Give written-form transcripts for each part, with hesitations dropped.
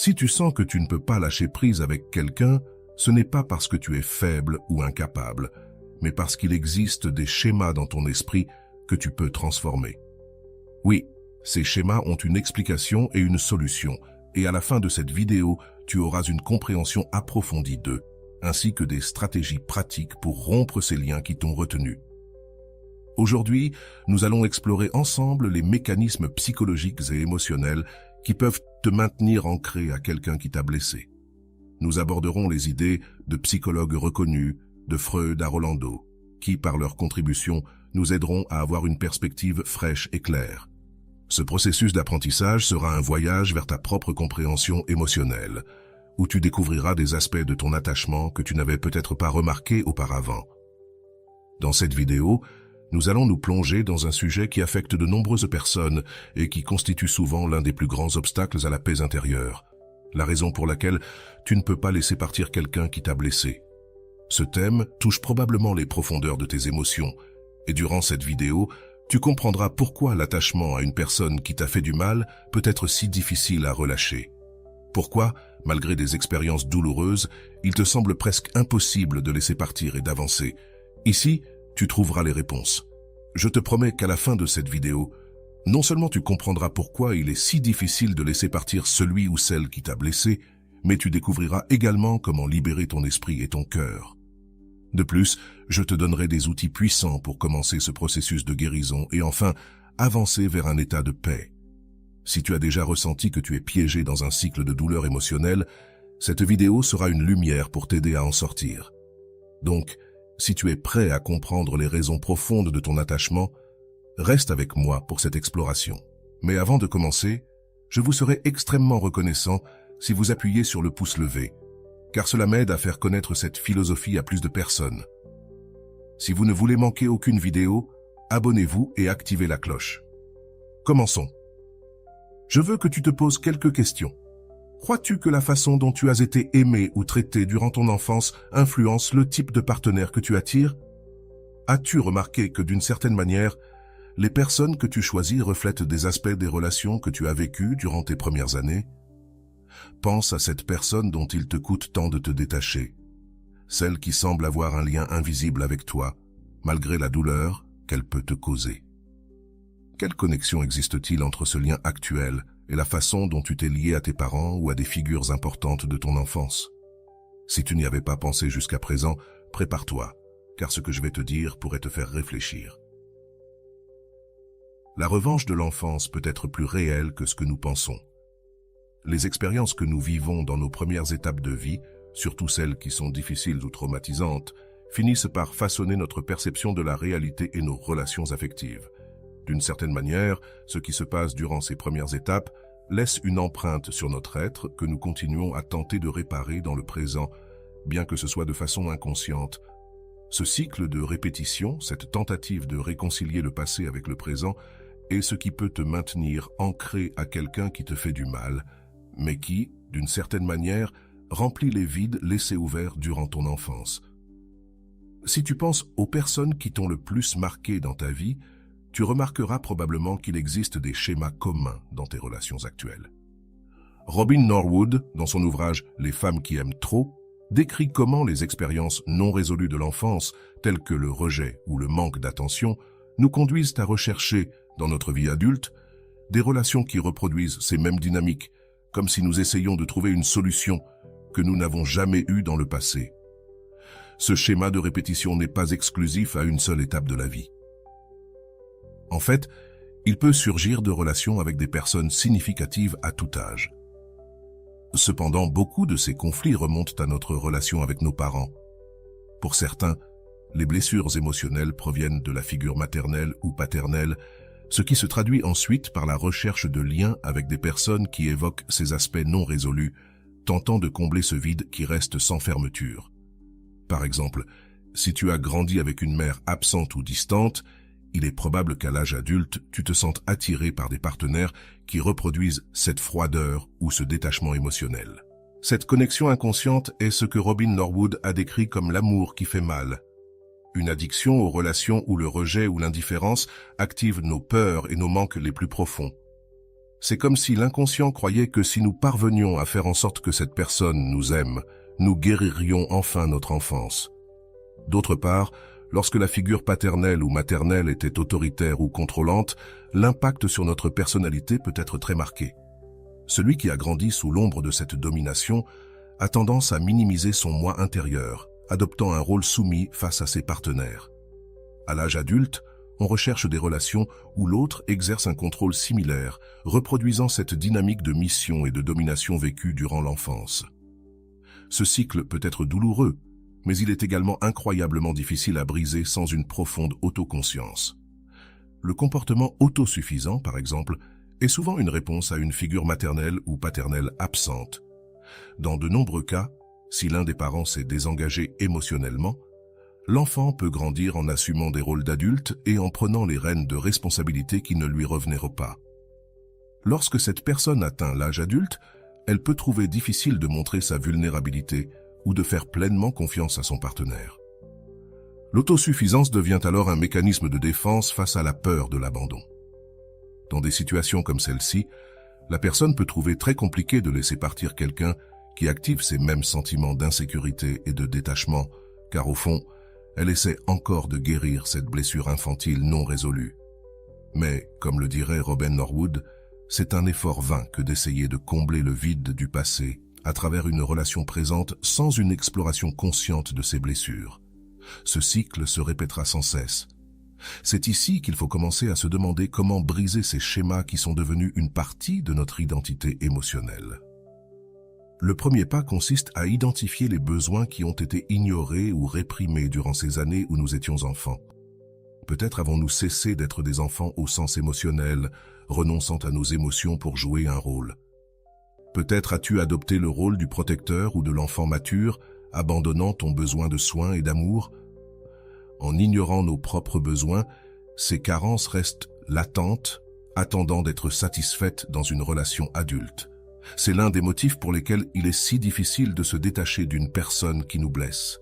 Si tu sens que tu ne peux pas lâcher prise avec quelqu'un, ce n'est pas parce que tu es faible ou incapable, mais parce qu'il existe des schémas dans ton esprit que tu peux transformer. Oui, ces schémas ont une explication et une solution, et à la fin de cette vidéo, tu auras une compréhension approfondie d'eux, ainsi que des stratégies pratiques pour rompre ces liens qui t'ont retenu. Aujourd'hui, nous allons explorer ensemble les mécanismes psychologiques et émotionnels qui peuvent te maintenir ancré à quelqu'un qui t'a blessé. Nous aborderons les idées de psychologues reconnus, de Freud à Rolando, qui, par leur contribution, nous aideront à avoir une perspective fraîche et claire. Ce processus d'apprentissage sera un voyage vers ta propre compréhension émotionnelle, où tu découvriras des aspects de ton attachement que tu n'avais peut-être pas remarqués auparavant. Dans cette vidéo, nous allons nous plonger dans un sujet qui affecte de nombreuses personnes et qui constitue souvent l'un des plus grands obstacles à la paix intérieure, la raison pour laquelle tu ne peux pas laisser partir quelqu'un qui t'a blessé. Ce thème touche probablement les profondeurs de tes émotions, et durant cette vidéo, tu comprendras pourquoi l'attachement à une personne qui t'a fait du mal peut être si difficile à relâcher. Pourquoi, malgré des expériences douloureuses, il te semble presque impossible de laisser partir et d'avancer. Ici, tu trouveras les réponses. Je te promets qu'à la fin de cette vidéo, non seulement tu comprendras pourquoi il est si difficile de laisser partir celui ou celle qui t'a blessé, mais tu découvriras également comment libérer ton esprit et ton cœur. De plus, je te donnerai des outils puissants pour commencer ce processus de guérison et enfin avancer vers un état de paix. Si tu as déjà ressenti que tu es piégé dans un cycle de douleur émotionnelle, cette vidéo sera une lumière pour t'aider à en sortir. Donc, si tu es prêt à comprendre les raisons profondes de ton attachement, reste avec moi pour cette exploration. Mais avant de commencer, je vous serai extrêmement reconnaissant si vous appuyez sur le pouce levé, car cela m'aide à faire connaître cette philosophie à plus de personnes. Si vous ne voulez manquer aucune vidéo, abonnez-vous et activez la cloche. Commençons. Je veux que tu te poses quelques questions. Crois-tu que la façon dont tu as été aimé ou traité durant ton enfance influence le type de partenaire que tu attires? As-tu remarqué que d'une certaine manière, les personnes que tu choisis reflètent des aspects des relations que tu as vécues durant tes premières années? Pense à cette personne dont il te coûte tant de te détacher, celle qui semble avoir un lien invisible avec toi, malgré la douleur qu'elle peut te causer. Quelle connexion existe-t-il entre ce lien actuel et la façon dont tu t'es lié à tes parents ou à des figures importantes de ton enfance? Si tu n'y avais pas pensé jusqu'à présent, prépare-toi, car ce que je vais te dire pourrait te faire réfléchir. La revanche de l'enfance peut être plus réelle que ce que nous pensons. Les expériences que nous vivons dans nos premières étapes de vie, surtout celles qui sont difficiles ou traumatisantes, finissent par façonner notre perception de la réalité et nos relations affectives. D'une certaine manière, ce qui se passe durant ces premières étapes laisse une empreinte sur notre être que nous continuons à tenter de réparer dans le présent, bien que ce soit de façon inconsciente. Ce cycle de répétition, cette tentative de réconcilier le passé avec le présent, est ce qui peut te maintenir ancré à quelqu'un qui te fait du mal, mais qui, d'une certaine manière, remplit les vides laissés ouverts durant ton enfance. Si tu penses aux personnes qui t'ont le plus marqué dans ta vie, tu remarqueras probablement qu'il existe des schémas communs dans tes relations actuelles. Robin Norwood, dans son ouvrage « Les femmes qui aiment trop », décrit comment les expériences non résolues de l'enfance, telles que le rejet ou le manque d'attention, nous conduisent à rechercher, dans notre vie adulte, des relations qui reproduisent ces mêmes dynamiques, comme si nous essayions de trouver une solution que nous n'avons jamais eue dans le passé. Ce schéma de répétition n'est pas exclusif à une seule étape de la vie. En fait, il peut surgir de relations avec des personnes significatives à tout âge. Cependant, beaucoup de ces conflits remontent à notre relation avec nos parents. Pour certains, les blessures émotionnelles proviennent de la figure maternelle ou paternelle, ce qui se traduit ensuite par la recherche de liens avec des personnes qui évoquent ces aspects non résolus, tentant de combler ce vide qui reste sans fermeture. Par exemple, si tu as grandi avec une mère absente ou distante, il est probable qu'à l'âge adulte, tu te sentes attiré par des partenaires qui reproduisent cette froideur ou ce détachement émotionnel. Cette connexion inconsciente est ce que Robin Norwood a décrit comme l'amour qui fait mal. Une addiction aux relations où le rejet ou l'indifférence active nos peurs et nos manques les plus profonds. C'est comme si l'inconscient croyait que si nous parvenions à faire en sorte que cette personne nous aime, nous guéririons enfin notre enfance. D'autre part, lorsque la figure paternelle ou maternelle était autoritaire ou contrôlante, l'impact sur notre personnalité peut être très marqué. Celui qui a grandi sous l'ombre de cette domination a tendance à minimiser son moi intérieur, adoptant un rôle soumis face à ses partenaires. À l'âge adulte, on recherche des relations où l'autre exerce un contrôle similaire, reproduisant cette dynamique de mission et de domination vécue durant l'enfance. Ce cycle peut être douloureux, mais il est également incroyablement difficile à briser sans une profonde autoconscience. Le comportement autosuffisant, par exemple, est souvent une réponse à une figure maternelle ou paternelle absente. Dans de nombreux cas, si l'un des parents s'est désengagé émotionnellement, l'enfant peut grandir en assumant des rôles d'adulte et en prenant les rênes de responsabilité qui ne lui revenaient pas. Lorsque cette personne atteint l'âge adulte, elle peut trouver difficile de montrer sa vulnérabilité ou de faire pleinement confiance à son partenaire. L'autosuffisance devient alors un mécanisme de défense face à la peur de l'abandon. Dans des situations comme celle-ci, la personne peut trouver très compliqué de laisser partir quelqu'un qui active ces mêmes sentiments d'insécurité et de détachement, car au fond, elle essaie encore de guérir cette blessure infantile non résolue. Mais, comme le dirait Robin Norwood, c'est un effort vain que d'essayer de combler le vide du passé à travers une relation présente sans une exploration consciente de ses blessures. Ce cycle se répétera sans cesse. C'est ici qu'il faut commencer à se demander comment briser ces schémas qui sont devenus une partie de notre identité émotionnelle. Le premier pas consiste à identifier les besoins qui ont été ignorés ou réprimés durant ces années où nous étions enfants. Peut-être avons-nous cessé d'être des enfants au sens émotionnel, renonçant à nos émotions pour jouer un rôle. Peut-être as-tu adopté le rôle du protecteur ou de l'enfant mature, abandonnant ton besoin de soins et d'amour. En ignorant nos propres besoins, ces carences restent latentes, attendant d'être satisfaites dans une relation adulte. C'est l'un des motifs pour lesquels il est si difficile de se détacher d'une personne qui nous blesse.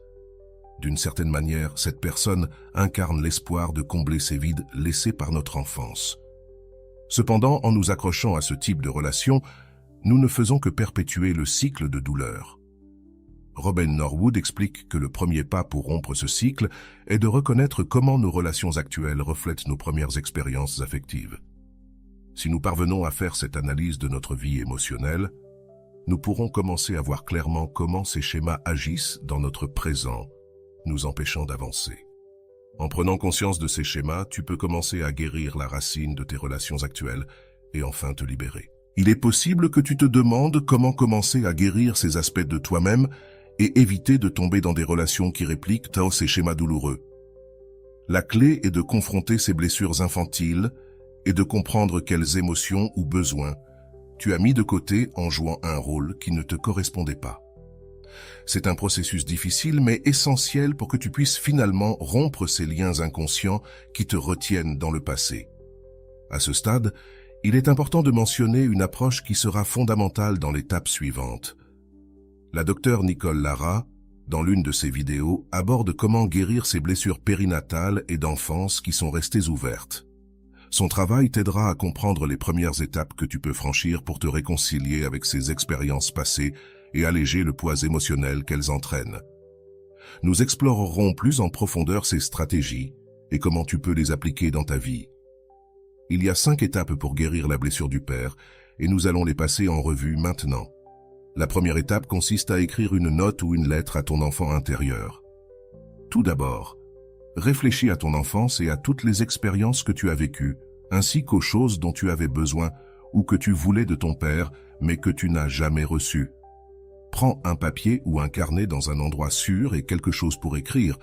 D'une certaine manière, cette personne incarne l'espoir de combler ces vides laissés par notre enfance. Cependant, en nous accrochant à ce type de relation, nous ne faisons que perpétuer le cycle de douleur. Robin Norwood explique que le premier pas pour rompre ce cycle est de reconnaître comment nos relations actuelles reflètent nos premières expériences affectives. Si nous parvenons à faire cette analyse de notre vie émotionnelle, nous pourrons commencer à voir clairement comment ces schémas agissent dans notre présent, nous empêchant d'avancer. En prenant conscience de ces schémas, tu peux commencer à guérir la racine de tes relations actuelles et enfin te libérer. Il est possible que tu te demandes comment commencer à guérir ces aspects de toi-même et éviter de tomber dans des relations qui répliquent ces schémas douloureux. La clé est de confronter ces blessures infantiles et de comprendre quelles émotions ou besoins tu as mis de côté en jouant un rôle qui ne te correspondait pas. C'est un processus difficile mais essentiel pour que tu puisses finalement rompre ces liens inconscients qui te retiennent dans le passé. À ce stade, il est important de mentionner une approche qui sera fondamentale dans l'étape suivante. La docteure Nicole Lara, dans l'une de ses vidéos, aborde comment guérir ces blessures périnatales et d'enfance qui sont restées ouvertes. Son travail t'aidera à comprendre les premières étapes que tu peux franchir pour te réconcilier avec ces expériences passées et alléger le poids émotionnel qu'elles entraînent. Nous explorerons plus en profondeur ces stratégies et comment tu peux les appliquer dans ta vie. Il y a 5 étapes pour guérir la blessure du père et nous allons les passer en revue maintenant. La première étape consiste à écrire une note ou une lettre à ton enfant intérieur. Tout d'abord, réfléchis à ton enfance et à toutes les expériences que tu as vécues, ainsi qu'aux choses dont tu avais besoin ou que tu voulais de ton père, mais que tu n'as jamais reçues. Prends un papier ou un carnet dans un endroit sûr et quelque chose pour écrire.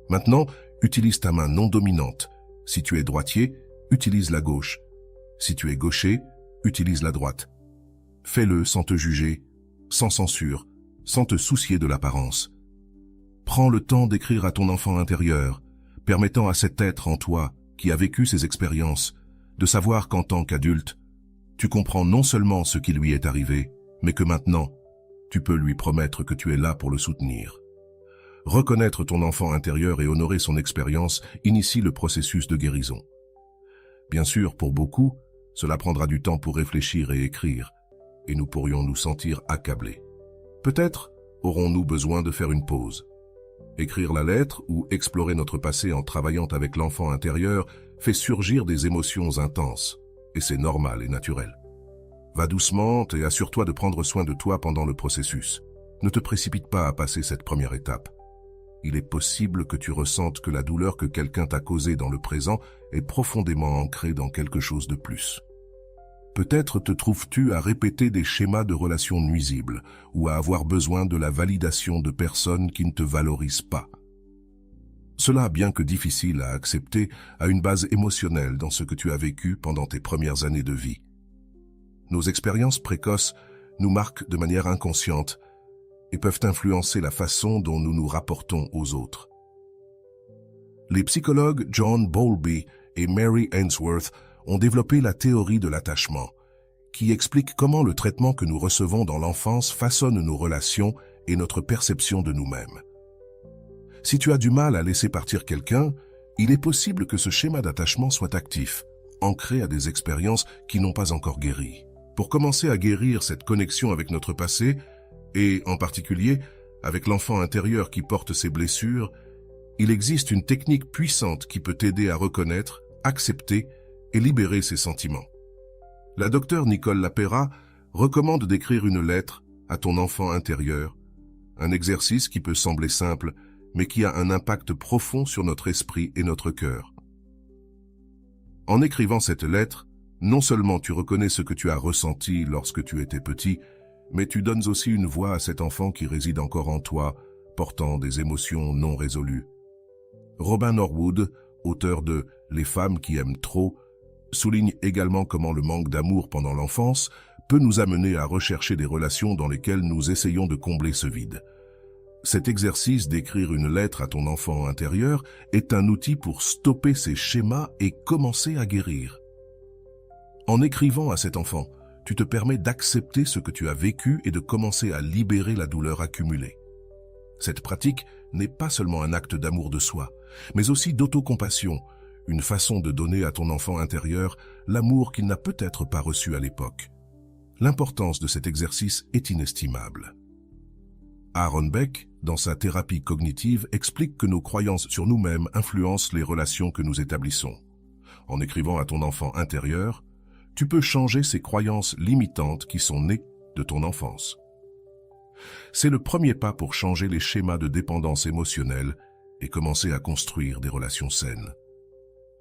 Maintenant, utilise ta main non dominante. Si tu es droitier, utilise la gauche. Si tu es gaucher, utilise la droite. Fais-le sans te juger, sans censure, sans te soucier de l'apparence. Prends le temps d'écrire à ton enfant intérieur, permettant à cet être en toi, qui a vécu ces expériences, de savoir qu'en tant qu'adulte, tu comprends non seulement ce qui lui est arrivé, mais que maintenant, tu peux lui promettre que tu es là pour le soutenir. Reconnaître ton enfant intérieur et honorer son expérience initie le processus de guérison. Bien sûr, pour beaucoup, Cela prendra du temps pour réfléchir et écrire, et nous pourrions nous sentir accablés. Peut-être aurons-nous besoin de faire une pause. Écrire la lettre ou explorer notre passé en travaillant avec l'enfant intérieur fait surgir des émotions intenses, et c'est normal et naturel. Va doucement et assure-toi de prendre soin de toi pendant le processus. Ne te précipite pas à passer cette première étape. Il est possible que tu ressentes que la douleur que quelqu'un t'a causée dans le présent est profondément ancrée dans quelque chose de plus. Peut-être te trouves-tu à répéter des schémas de relations nuisibles ou à avoir besoin de la validation de personnes qui ne te valorisent pas. Cela, bien que difficile à accepter, a une base émotionnelle dans ce que tu as vécu pendant tes premières années de vie. Nos expériences précoces nous marquent de manière inconsciente et peuvent influencer la façon dont nous nous rapportons aux autres. Les psychologues John Bowlby et Mary Ainsworth ont développé la théorie de l'attachement, qui explique comment le traitement que nous recevons dans l'enfance façonne nos relations et notre perception de nous-mêmes. Si tu as du mal à laisser partir quelqu'un, il est possible que ce schéma d'attachement soit actif, ancré à des expériences qui n'ont pas encore guéri. Pour commencer à guérir cette connexion avec notre passé, et en particulier avec l'enfant intérieur qui porte ses blessures, il existe une technique puissante qui peut t'aider à reconnaître, accepter et libérer ses sentiments. La docteure Nicole Lapera recommande d'écrire une lettre à ton enfant intérieur, un exercice qui peut sembler simple, mais qui a un impact profond sur notre esprit et notre cœur. En écrivant cette lettre, non seulement tu reconnais ce que tu as ressenti lorsque tu étais petit, mais tu donnes aussi une voix à cet enfant qui réside encore en toi, portant des émotions non résolues. Robin Norwood, auteur de « Les femmes qui aiment trop », souligne également comment le manque d'amour pendant l'enfance peut nous amener à rechercher des relations dans lesquelles nous essayons de combler ce vide. Cet exercice d'écrire une lettre à ton enfant intérieur est un outil pour stopper ces schémas et commencer à guérir. En écrivant à cet enfant, tu te permets d'accepter ce que tu as vécu et de commencer à libérer la douleur accumulée. Cette pratique n'est pas seulement un acte d'amour de soi, mais aussi d'autocompassion, une façon de donner à ton enfant intérieur l'amour qu'il n'a peut-être pas reçu à l'époque. L'importance de cet exercice est inestimable. Aaron Beck, dans sa thérapie cognitive, explique que nos croyances sur nous-mêmes influencent les relations que nous établissons. En écrivant à ton enfant intérieur, tu peux changer ces croyances limitantes qui sont nées de ton enfance. C'est le premier pas pour changer les schémas de dépendance émotionnelle et commencer à construire des relations saines.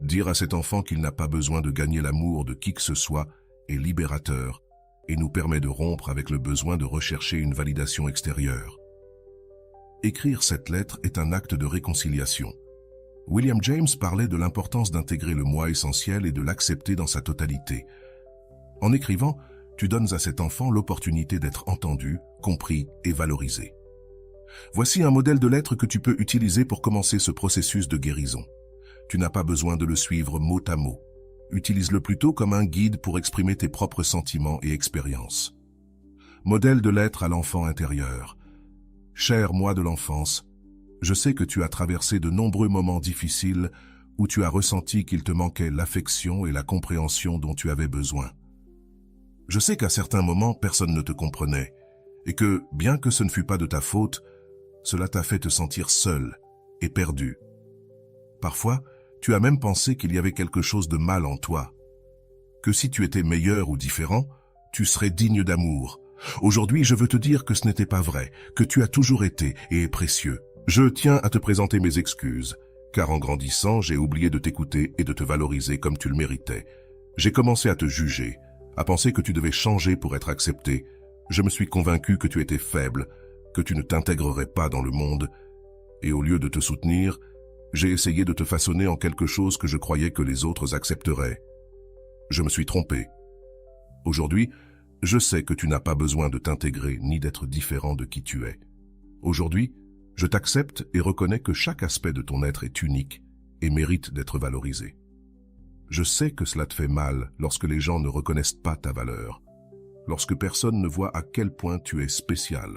Dire à cet enfant qu'il n'a pas besoin de gagner l'amour de qui que ce soit est libérateur et nous permet de rompre avec le besoin de rechercher une validation extérieure. Écrire cette lettre est un acte de réconciliation. William James parlait de l'importance d'intégrer le moi essentiel et de l'accepter dans sa totalité. En écrivant, tu donnes à cet enfant l'opportunité d'être entendu, compris et valorisé. Voici un modèle de lettre que tu peux utiliser pour commencer ce processus de guérison. Tu n'as pas besoin de le suivre mot à mot. Utilise-le plutôt comme un guide pour exprimer tes propres sentiments et expériences. Modèle de lettre à l'enfant intérieur. Cher moi de l'enfance, je sais que tu as traversé de nombreux moments difficiles où tu as ressenti qu'il te manquait l'affection et la compréhension dont tu avais besoin. Je sais qu'à certains moments, personne ne te comprenait et que, bien que ce ne fût pas de ta faute, cela t'a fait te sentir seul et perdu. Parfois, tu as même pensé qu'il y avait quelque chose de mal en toi, que si tu étais meilleur ou différent, tu serais digne d'amour. Aujourd'hui, je veux te dire que ce n'était pas vrai, que tu as toujours été et es précieux. Je tiens à te présenter mes excuses, car en grandissant, j'ai oublié de t'écouter et de te valoriser comme tu le méritais. J'ai commencé à te juger, à penser que tu devais changer pour être accepté. Je me suis convaincu que tu étais faible, que tu ne t'intégrerais pas dans le monde, et au lieu de te soutenir, j'ai essayé de te façonner en quelque chose que je croyais que les autres accepteraient. Je me suis trompé. Aujourd'hui, je sais que tu n'as pas besoin de t'intégrer ni d'être différent de qui tu es. Aujourd'hui, je t'accepte et reconnais que chaque aspect de ton être est unique et mérite d'être valorisé. Je sais que cela te fait mal lorsque les gens ne reconnaissent pas ta valeur, lorsque personne ne voit à quel point tu es spécial.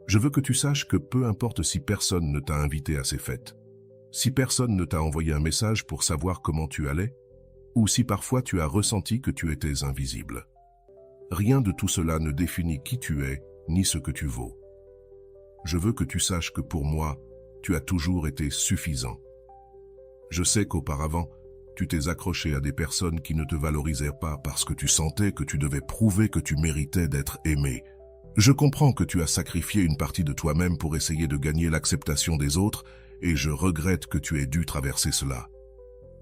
Je veux que tu saches que peu importe si personne ne t'a invité à ces fêtes, si personne ne t'a envoyé un message pour savoir comment tu allais, ou si parfois tu as ressenti que tu étais invisible. Rien de tout cela ne définit qui tu es, ni ce que tu vaux. Je veux que tu saches que pour moi, tu as toujours été suffisant. Je sais qu'auparavant, tu t'es accroché à des personnes qui ne te valorisaient pas parce que tu sentais que tu devais prouver que tu méritais d'être aimé. Je comprends que tu as sacrifié une partie de toi-même pour essayer de gagner l'acceptation des autres et je regrette que tu aies dû traverser cela.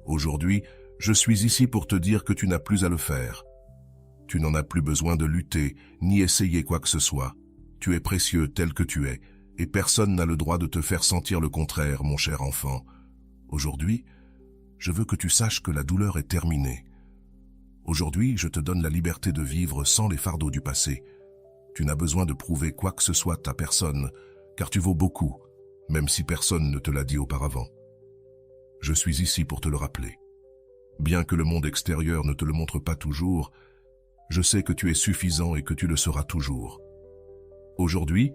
Aujourd'hui, je suis ici pour te dire que tu n'as plus à le faire. Tu n'en as plus besoin de lutter, ni essayer quoi que ce soit. Tu es précieux tel que tu es, et personne n'a le droit de te faire sentir le contraire, mon cher enfant. Aujourd'hui, je veux que tu saches que la douleur est terminée. Aujourd'hui, je te donne la liberté de vivre sans les fardeaux du passé. Tu n'as besoin de prouver quoi que ce soit à personne, car tu vaux beaucoup, même si personne ne te l'a dit auparavant. Je suis ici pour te le rappeler. Bien que le monde extérieur ne te le montre pas toujours, je sais que tu es suffisant et que tu le seras toujours. Aujourd'hui,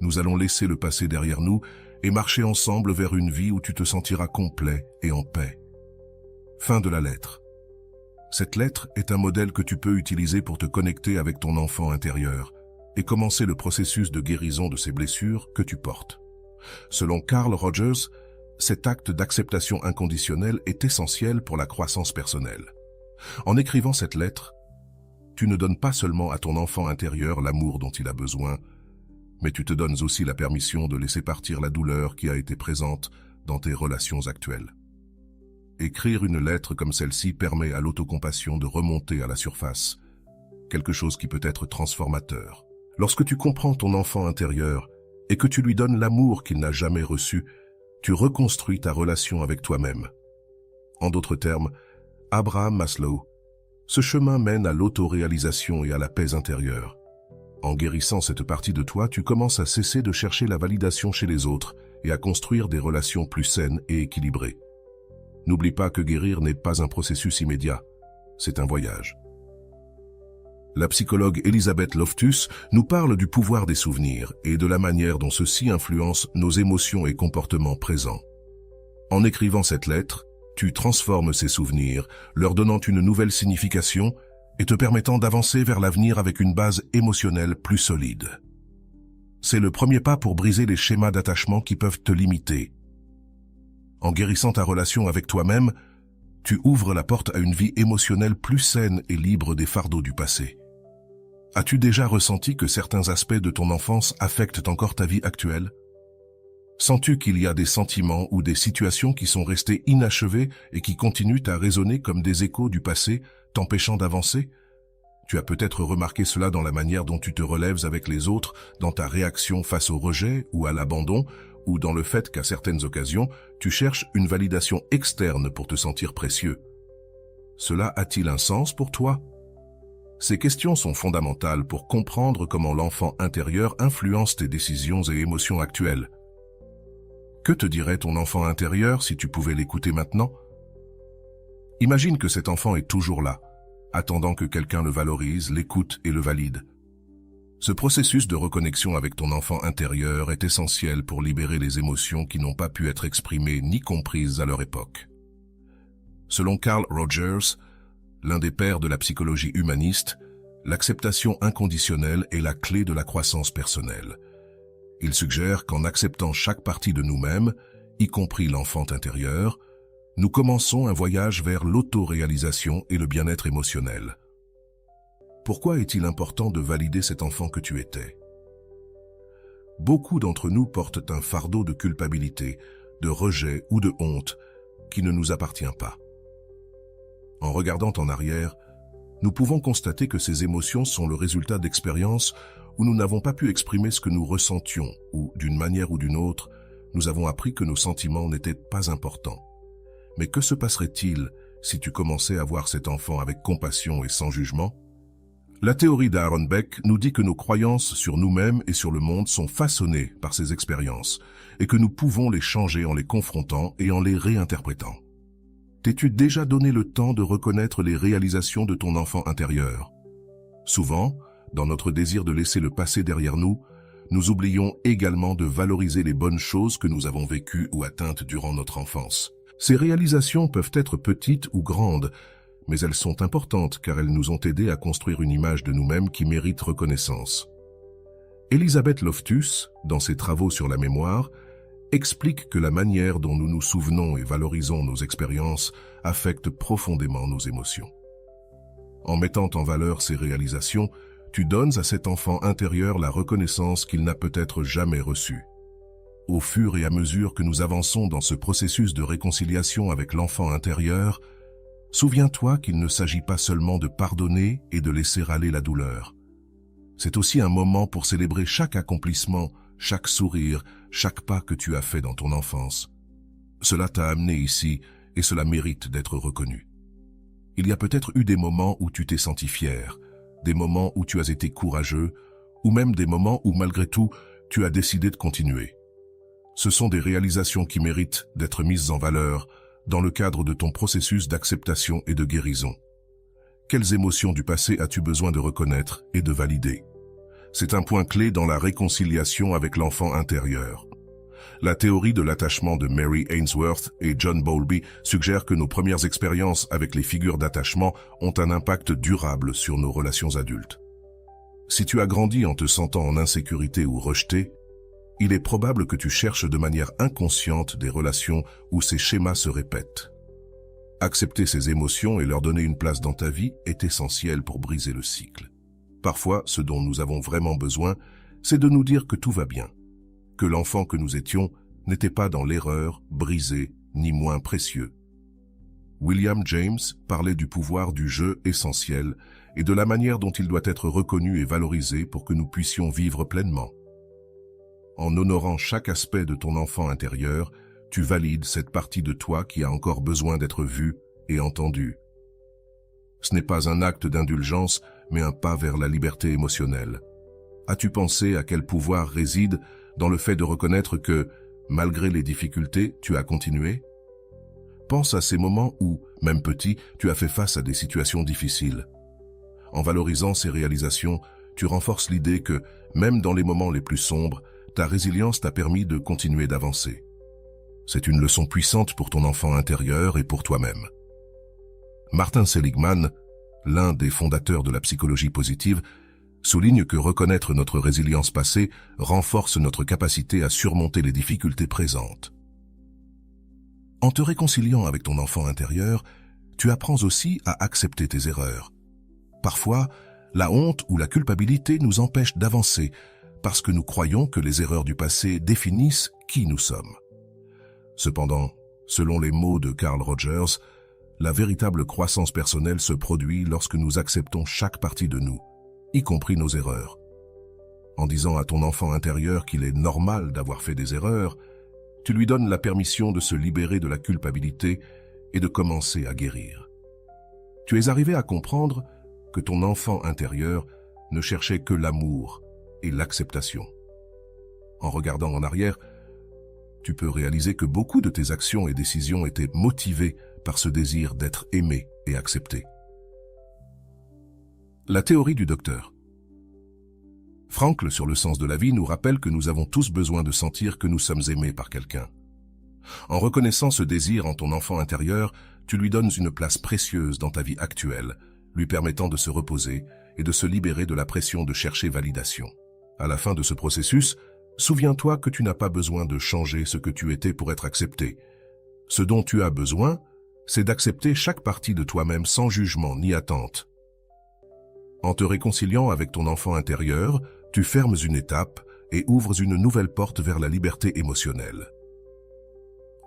nous allons laisser le passé derrière nous et marcher ensemble vers une vie où tu te sentiras complet et en paix. Fin de la lettre. Cette lettre est un modèle que tu peux utiliser pour te connecter avec ton enfant intérieur et commencer le processus de guérison de ces blessures que tu portes. Selon Carl Rogers, cet acte d'acceptation inconditionnelle est essentiel pour la croissance personnelle. En écrivant cette lettre, tu ne donnes pas seulement à ton enfant intérieur l'amour dont il a besoin, mais tu te donnes aussi la permission de laisser partir la douleur qui a été présente dans tes relations actuelles. Écrire une lettre comme celle-ci permet à l'autocompassion de remonter à la surface, quelque chose qui peut être transformateur. Lorsque tu comprends ton enfant intérieur et que tu lui donnes l'amour qu'il n'a jamais reçu, tu reconstruis ta relation avec toi-même. En d'autres termes, Abraham Maslow, ce chemin mène à l'autoréalisation et à la paix intérieure. En guérissant cette partie de toi, tu commences à cesser de chercher la validation chez les autres et à construire des relations plus saines et équilibrées. N'oublie pas que guérir n'est pas un processus immédiat, c'est un voyage. La psychologue Elizabeth Loftus nous parle du pouvoir des souvenirs et de la manière dont ceux-ci influencent nos émotions et comportements présents. En écrivant cette lettre, tu transformes ces souvenirs, leur donnant une nouvelle signification et te permettant d'avancer vers l'avenir avec une base émotionnelle plus solide. C'est le premier pas pour briser les schémas d'attachement qui peuvent te limiter. En guérissant ta relation avec toi-même, tu ouvres la porte à une vie émotionnelle plus saine et libre des fardeaux du passé. As-tu déjà ressenti que certains aspects de ton enfance affectent encore ta vie actuelle? Sens-tu qu'il y a des sentiments ou des situations qui sont restés inachevés et qui continuent à résonner comme des échos du passé, t'empêchant d'avancer? Tu as peut-être remarqué cela dans la manière dont tu te relèves avec les autres, dans ta réaction face au rejet ou à l'abandon, ou dans le fait qu'à certaines occasions, tu cherches une validation externe pour te sentir précieux. Cela a-t-il un sens pour toi? Ces questions sont fondamentales pour comprendre comment l'enfant intérieur influence tes décisions et émotions actuelles. Que te dirait ton enfant intérieur si tu pouvais l'écouter maintenant? Imagine que cet enfant est toujours là, attendant que quelqu'un le valorise, l'écoute et le valide. Ce processus de reconnexion avec ton enfant intérieur est essentiel pour libérer les émotions qui n'ont pas pu être exprimées ni comprises à leur époque. Selon Carl Rogers, l'un des pères de la psychologie humaniste, l'acceptation inconditionnelle est la clé de la croissance personnelle. Il suggère qu'en acceptant chaque partie de nous-mêmes, y compris l'enfant intérieur, nous commençons un voyage vers l'autoréalisation et le bien-être émotionnel. Pourquoi est-il important de valider cet enfant que tu étais? Beaucoup d'entre nous portent un fardeau de culpabilité, de rejet ou de honte qui ne nous appartient pas. En regardant en arrière, nous pouvons constater que ces émotions sont le résultat d'expériences où nous n'avons pas pu exprimer ce que nous ressentions ou, d'une manière ou d'une autre, nous avons appris que nos sentiments n'étaient pas importants. Mais que se passerait-il si tu commençais à voir cet enfant avec compassion et sans jugement? La théorie d'Aaron Beck nous dit que nos croyances sur nous-mêmes et sur le monde sont façonnées par ces expériences et que nous pouvons les changer en les confrontant et en les réinterprétant. T'es-tu déjà donné le temps de reconnaître les réalisations de ton enfant intérieur? Souvent, dans notre désir de laisser le passé derrière nous, nous oublions également de valoriser les bonnes choses que nous avons vécues ou atteintes durant notre enfance. Ces réalisations peuvent être petites ou grandes, mais elles sont importantes car elles nous ont aidés à construire une image de nous-mêmes qui mérite reconnaissance. Elisabeth Loftus, dans ses travaux sur la mémoire, explique que la manière dont nous nous souvenons et valorisons nos expériences affecte profondément nos émotions. En mettant en valeur ces réalisations, tu donnes à cet enfant intérieur la reconnaissance qu'il n'a peut-être jamais reçue. Au fur et à mesure que nous avançons dans ce processus de réconciliation avec l'enfant intérieur, souviens-toi qu'il ne s'agit pas seulement de pardonner et de laisser aller la douleur. C'est aussi un moment pour célébrer chaque accomplissement, chaque sourire, chaque pas que tu as fait dans ton enfance. Cela t'a amené ici et cela mérite d'être reconnu. Il y a peut-être eu des moments où tu t'es senti fier, des moments où tu as été courageux, ou même des moments où malgré tout, tu as décidé de continuer. Ce sont des réalisations qui méritent d'être mises en valeur dans le cadre de ton processus d'acceptation et de guérison. Quelles émotions du passé as-tu besoin de reconnaître et de valider? C'est un point clé dans la réconciliation avec l'enfant intérieur. La théorie de l'attachement de Mary Ainsworth et John Bowlby suggère que nos premières expériences avec les figures d'attachement ont un impact durable sur nos relations adultes. Si tu as grandi en te sentant en insécurité ou rejeté, il est probable que tu cherches de manière inconsciente des relations où ces schémas se répètent. Accepter ces émotions et leur donner une place dans ta vie est essentiel pour briser le cycle. Parfois, ce dont nous avons vraiment besoin, c'est de nous dire que tout va bien, que l'enfant que nous étions n'était pas dans l'erreur, brisé, ni moins précieux. William James parlait du pouvoir du jeu essentiel et de la manière dont il doit être reconnu et valorisé pour que nous puissions vivre pleinement. En honorant chaque aspect de ton enfant intérieur, tu valides cette partie de toi qui a encore besoin d'être vue et entendue. Ce n'est pas un acte d'indulgence, mais un pas vers la liberté émotionnelle. As-tu pensé à quel pouvoir réside dans le fait de reconnaître que, malgré les difficultés, tu as continué? Pense à ces moments où, même petit, tu as fait face à des situations difficiles. En valorisant ces réalisations, tu renforces l'idée que, même dans les moments les plus sombres, ta résilience t'a permis de continuer d'avancer. C'est une leçon puissante pour ton enfant intérieur et pour toi-même. Martin Seligman, l'un des fondateurs de la psychologie positive, souligne que reconnaître notre résilience passée renforce notre capacité à surmonter les difficultés présentes. En te réconciliant avec ton enfant intérieur, tu apprends aussi à accepter tes erreurs. Parfois, la honte ou la culpabilité nous empêchent d'avancer parce que nous croyons que les erreurs du passé définissent qui nous sommes. Cependant, selon les mots de Carl Rogers, la véritable croissance personnelle se produit lorsque nous acceptons chaque partie de nous, y compris nos erreurs. En disant à ton enfant intérieur qu'il est normal d'avoir fait des erreurs, tu lui donnes la permission de se libérer de la culpabilité et de commencer à guérir. Tu es arrivé à comprendre que ton enfant intérieur ne cherchait que l'amour et l'acceptation. En regardant en arrière, tu peux réaliser que beaucoup de tes actions et décisions étaient motivées par ce désir d'être aimé et accepté. La théorie du docteur. Frankl sur le sens de la vie nous rappelle que nous avons tous besoin de sentir que nous sommes aimés par quelqu'un. En reconnaissant ce désir en ton enfant intérieur, tu lui donnes une place précieuse dans ta vie actuelle, lui permettant de se reposer et de se libérer de la pression de chercher validation. À la fin de ce processus, souviens-toi que tu n'as pas besoin de changer ce que tu étais pour être accepté. Ce dont tu as besoin, c'est d'accepter chaque partie de toi-même sans jugement ni attente. En te réconciliant avec ton enfant intérieur, tu fermes une étape et ouvres une nouvelle porte vers la liberté émotionnelle.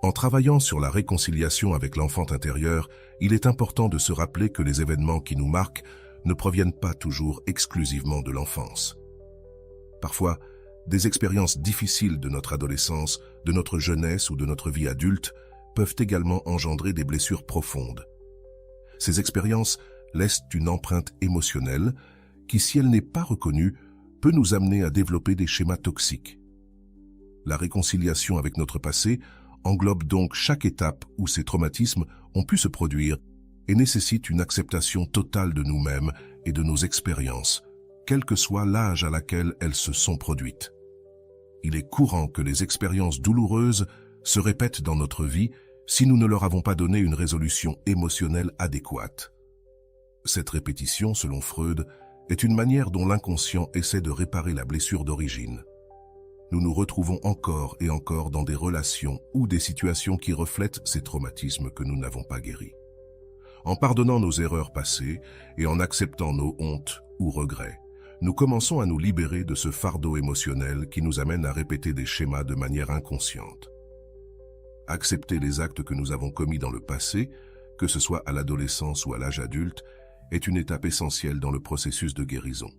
En travaillant sur la réconciliation avec l'enfant intérieur, il est important de se rappeler que les événements qui nous marquent ne proviennent pas toujours exclusivement de l'enfance. Parfois, des expériences difficiles de notre adolescence, de notre jeunesse ou de notre vie adulte peuvent également engendrer des blessures profondes. Ces expériences laissent une empreinte émotionnelle qui, si elle n'est pas reconnue, peut nous amener à développer des schémas toxiques. La réconciliation avec notre passé englobe donc chaque étape où ces traumatismes ont pu se produire et nécessite une acceptation totale de nous-mêmes et de nos expériences, quel que soit l'âge à laquelle elles se sont produites. Il est courant que les expériences douloureuses se répètent dans notre vie si nous ne leur avons pas donné une résolution émotionnelle adéquate. Cette répétition, selon Freud, est une manière dont l'inconscient essaie de réparer la blessure d'origine. Nous nous retrouvons encore et encore dans des relations ou des situations qui reflètent ces traumatismes que nous n'avons pas guéris. En pardonnant nos erreurs passées et en acceptant nos hontes ou regrets, nous commençons à nous libérer de ce fardeau émotionnel qui nous amène à répéter des schémas de manière inconsciente. Accepter les actes que nous avons commis dans le passé, que ce soit à l'adolescence ou à l'âge adulte, est une étape essentielle dans le processus de guérison.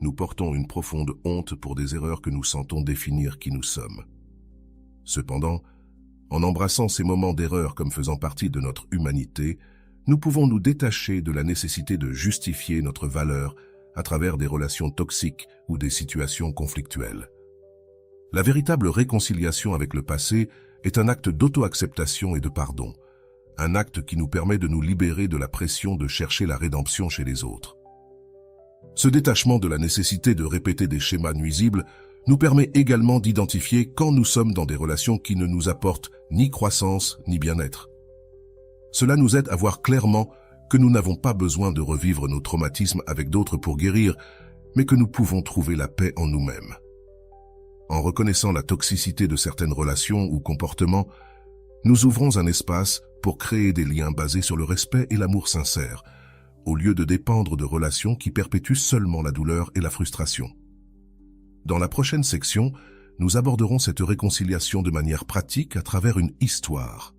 Nous portons une profonde honte pour des erreurs que nous sentons définir qui nous sommes. Cependant, en embrassant ces moments d'erreur comme faisant partie de notre humanité, nous pouvons nous détacher de la nécessité de justifier notre valeur à travers des relations toxiques ou des situations conflictuelles. La véritable réconciliation avec le passé est un acte d'auto-acceptation et de pardon, un acte qui nous permet de nous libérer de la pression de chercher la rédemption chez les autres. Ce détachement de la nécessité de répéter des schémas nuisibles nous permet également d'identifier quand nous sommes dans des relations qui ne nous apportent ni croissance ni bien-être. Cela nous aide à voir clairement que nous n'avons pas besoin de revivre nos traumatismes avec d'autres pour guérir, mais que nous pouvons trouver la paix en nous-mêmes. En reconnaissant la toxicité de certaines relations ou comportements, nous ouvrons un espace pour créer des liens basés sur le respect et l'amour sincère, au lieu de dépendre de relations qui perpétuent seulement la douleur et la frustration. Dans la prochaine section, nous aborderons cette réconciliation de manière pratique à travers une histoire.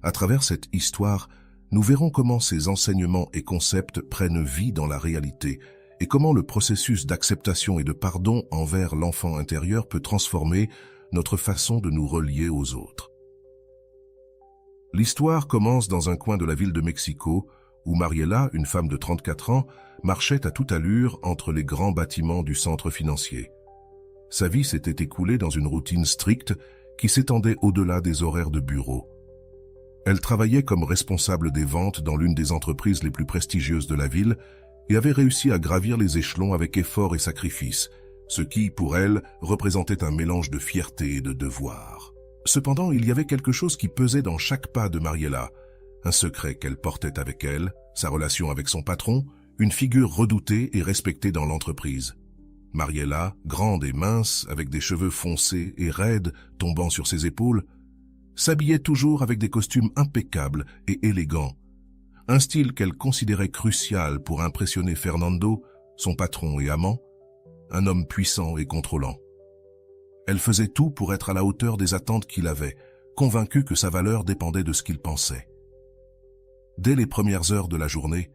À travers cette histoire, nous verrons comment ces enseignements et concepts prennent vie dans la réalité et comment le processus d'acceptation et de pardon envers l'enfant intérieur peut transformer notre façon de nous relier aux autres. L'histoire commence dans un coin de la ville de Mexico, où Mariela, une femme de 34 ans, marchait à toute allure entre les grands bâtiments du centre financier. Sa vie s'était écoulée dans une routine stricte qui s'étendait au-delà des horaires de bureau. Elle travaillait comme responsable des ventes dans l'une des entreprises les plus prestigieuses de la ville et avait réussi à gravir les échelons avec effort et sacrifice, ce qui, pour elle, représentait un mélange de fierté et de devoir. Cependant, il y avait quelque chose qui pesait dans chaque pas de Mariela, un secret qu'elle portait avec elle, sa relation avec son patron, une figure redoutée et respectée dans l'entreprise. Mariela, grande et mince, avec des cheveux foncés et raides tombant sur ses épaules, s'habillait toujours avec des costumes impeccables et élégants, un style qu'elle considérait crucial pour impressionner Fernando, son patron et amant, un homme puissant et contrôlant. Elle faisait tout pour être à la hauteur des attentes qu'il avait, convaincue que sa valeur dépendait de ce qu'il pensait. Dès les premières heures de la journée,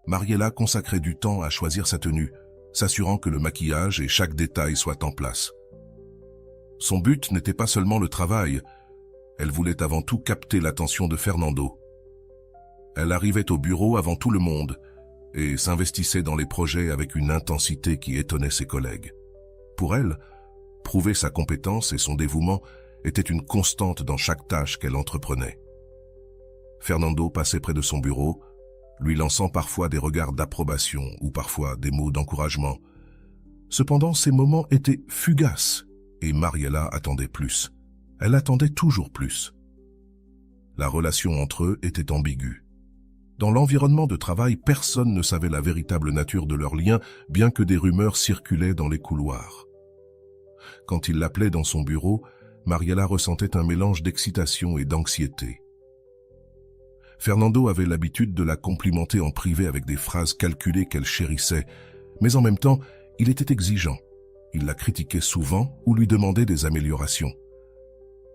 Mariela consacrait du temps à choisir sa tenue, s'assurant que le maquillage et chaque détail soient en place. Son but n'était pas seulement le travail, elle voulait avant tout capter l'attention de Fernando. Elle arrivait au bureau avant tout le monde et s'investissait dans les projets avec une intensité qui étonnait ses collègues. Pour elle, prouver sa compétence et son dévouement était une constante dans chaque tâche qu'elle entreprenait. Fernando passait près de son bureau, lui lançant parfois des regards d'approbation ou parfois des mots d'encouragement. Cependant, ces moments étaient fugaces et Mariela attendait plus. Elle attendait toujours plus. La relation entre eux était ambiguë. Dans l'environnement de travail, personne ne savait la véritable nature de leur lien, bien que des rumeurs circulaient dans les couloirs. Quand il l'appelait dans son bureau, Mariela ressentait un mélange d'excitation et d'anxiété. Fernando avait l'habitude de la complimenter en privé avec des phrases calculées qu'elle chérissait, mais en même temps, il était exigeant. Il la critiquait souvent ou lui demandait des améliorations.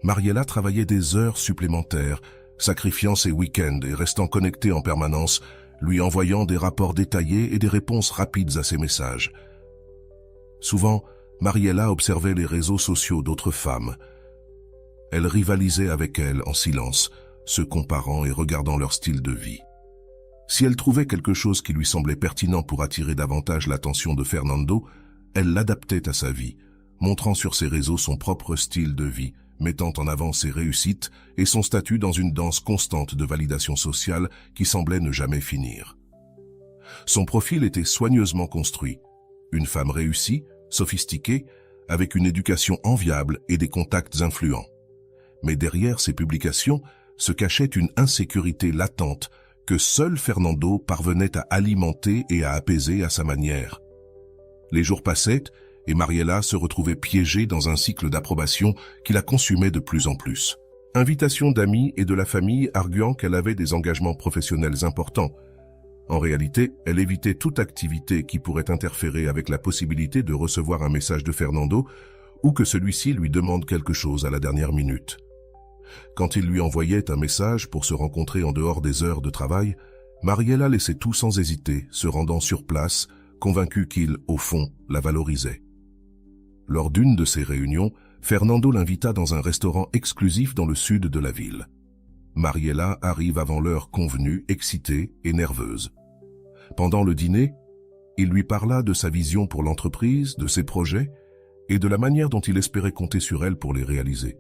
Mariela travaillait des heures supplémentaires, sacrifiant ses week-ends et restant connectée en permanence, lui envoyant des rapports détaillés et des réponses rapides à ses messages. Souvent, Mariela observait les réseaux sociaux d'autres femmes. Elle rivalisait avec elles en silence, se comparant et regardant leur style de vie. Si elle trouvait quelque chose qui lui semblait pertinent pour attirer davantage l'attention de Fernando, elle l'adaptait à sa vie, montrant sur ses réseaux son propre style de vie, mettant en avant ses réussites et son statut dans une danse constante de validation sociale qui semblait ne jamais finir. Son profil était soigneusement construit. Une femme réussie, sophistiquée, avec une éducation enviable et des contacts influents. Mais derrière ces publications se cachait une insécurité latente que seul Fernando parvenait à alimenter et à apaiser à sa manière. Les jours passaient et Mariela se retrouvait piégée dans un cycle d'approbation qui la consumait de plus en plus. Invitations d'amis et de la famille arguant qu'elle avait des engagements professionnels importants. En réalité, elle évitait toute activité qui pourrait interférer avec la possibilité de recevoir un message de Fernando ou que celui-ci lui demande quelque chose à la dernière minute. Quand il lui envoyait un message pour se rencontrer en dehors des heures de travail, Mariela laissait tout sans hésiter, se rendant sur place, convaincue qu'il, au fond, la valorisait. Lors d'une de ces réunions, Fernando l'invita dans un restaurant exclusif dans le sud de la ville. Mariela arrive avant l'heure convenue, excitée et nerveuse. Pendant le dîner, il lui parla de sa vision pour l'entreprise, de ses projets et de la manière dont il espérait compter sur elle pour les réaliser.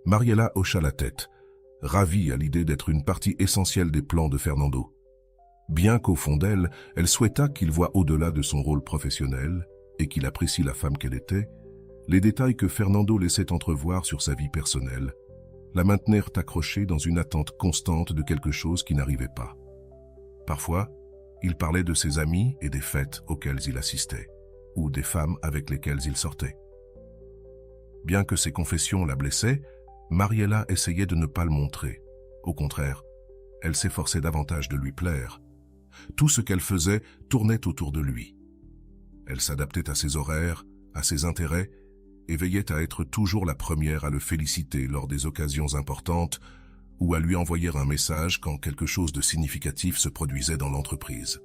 Mariela hocha la tête, ravie à l'idée d'être une partie essentielle des plans de Fernando. Bien qu'au fond d'elle, elle souhaita qu'il voie au-delà de son rôle professionnel et qu'il apprécie la femme qu'elle était, les détails que Fernando laissait entrevoir sur sa vie personnelle la maintenirent accrochée dans une attente constante de quelque chose qui n'arrivait pas. Parfois, il parlait de ses amis et des fêtes auxquelles il assistait, ou des femmes avec lesquelles il sortait. Bien que ses confessions la blessaient, Mariela essayait de ne pas le montrer. Au contraire, elle s'efforçait davantage de lui plaire. Tout ce qu'elle faisait tournait autour de lui. Elle s'adaptait à ses horaires, à ses intérêts, et veillait à être toujours la première à le féliciter lors des occasions importantes ou à lui envoyer un message quand quelque chose de significatif se produisait dans l'entreprise.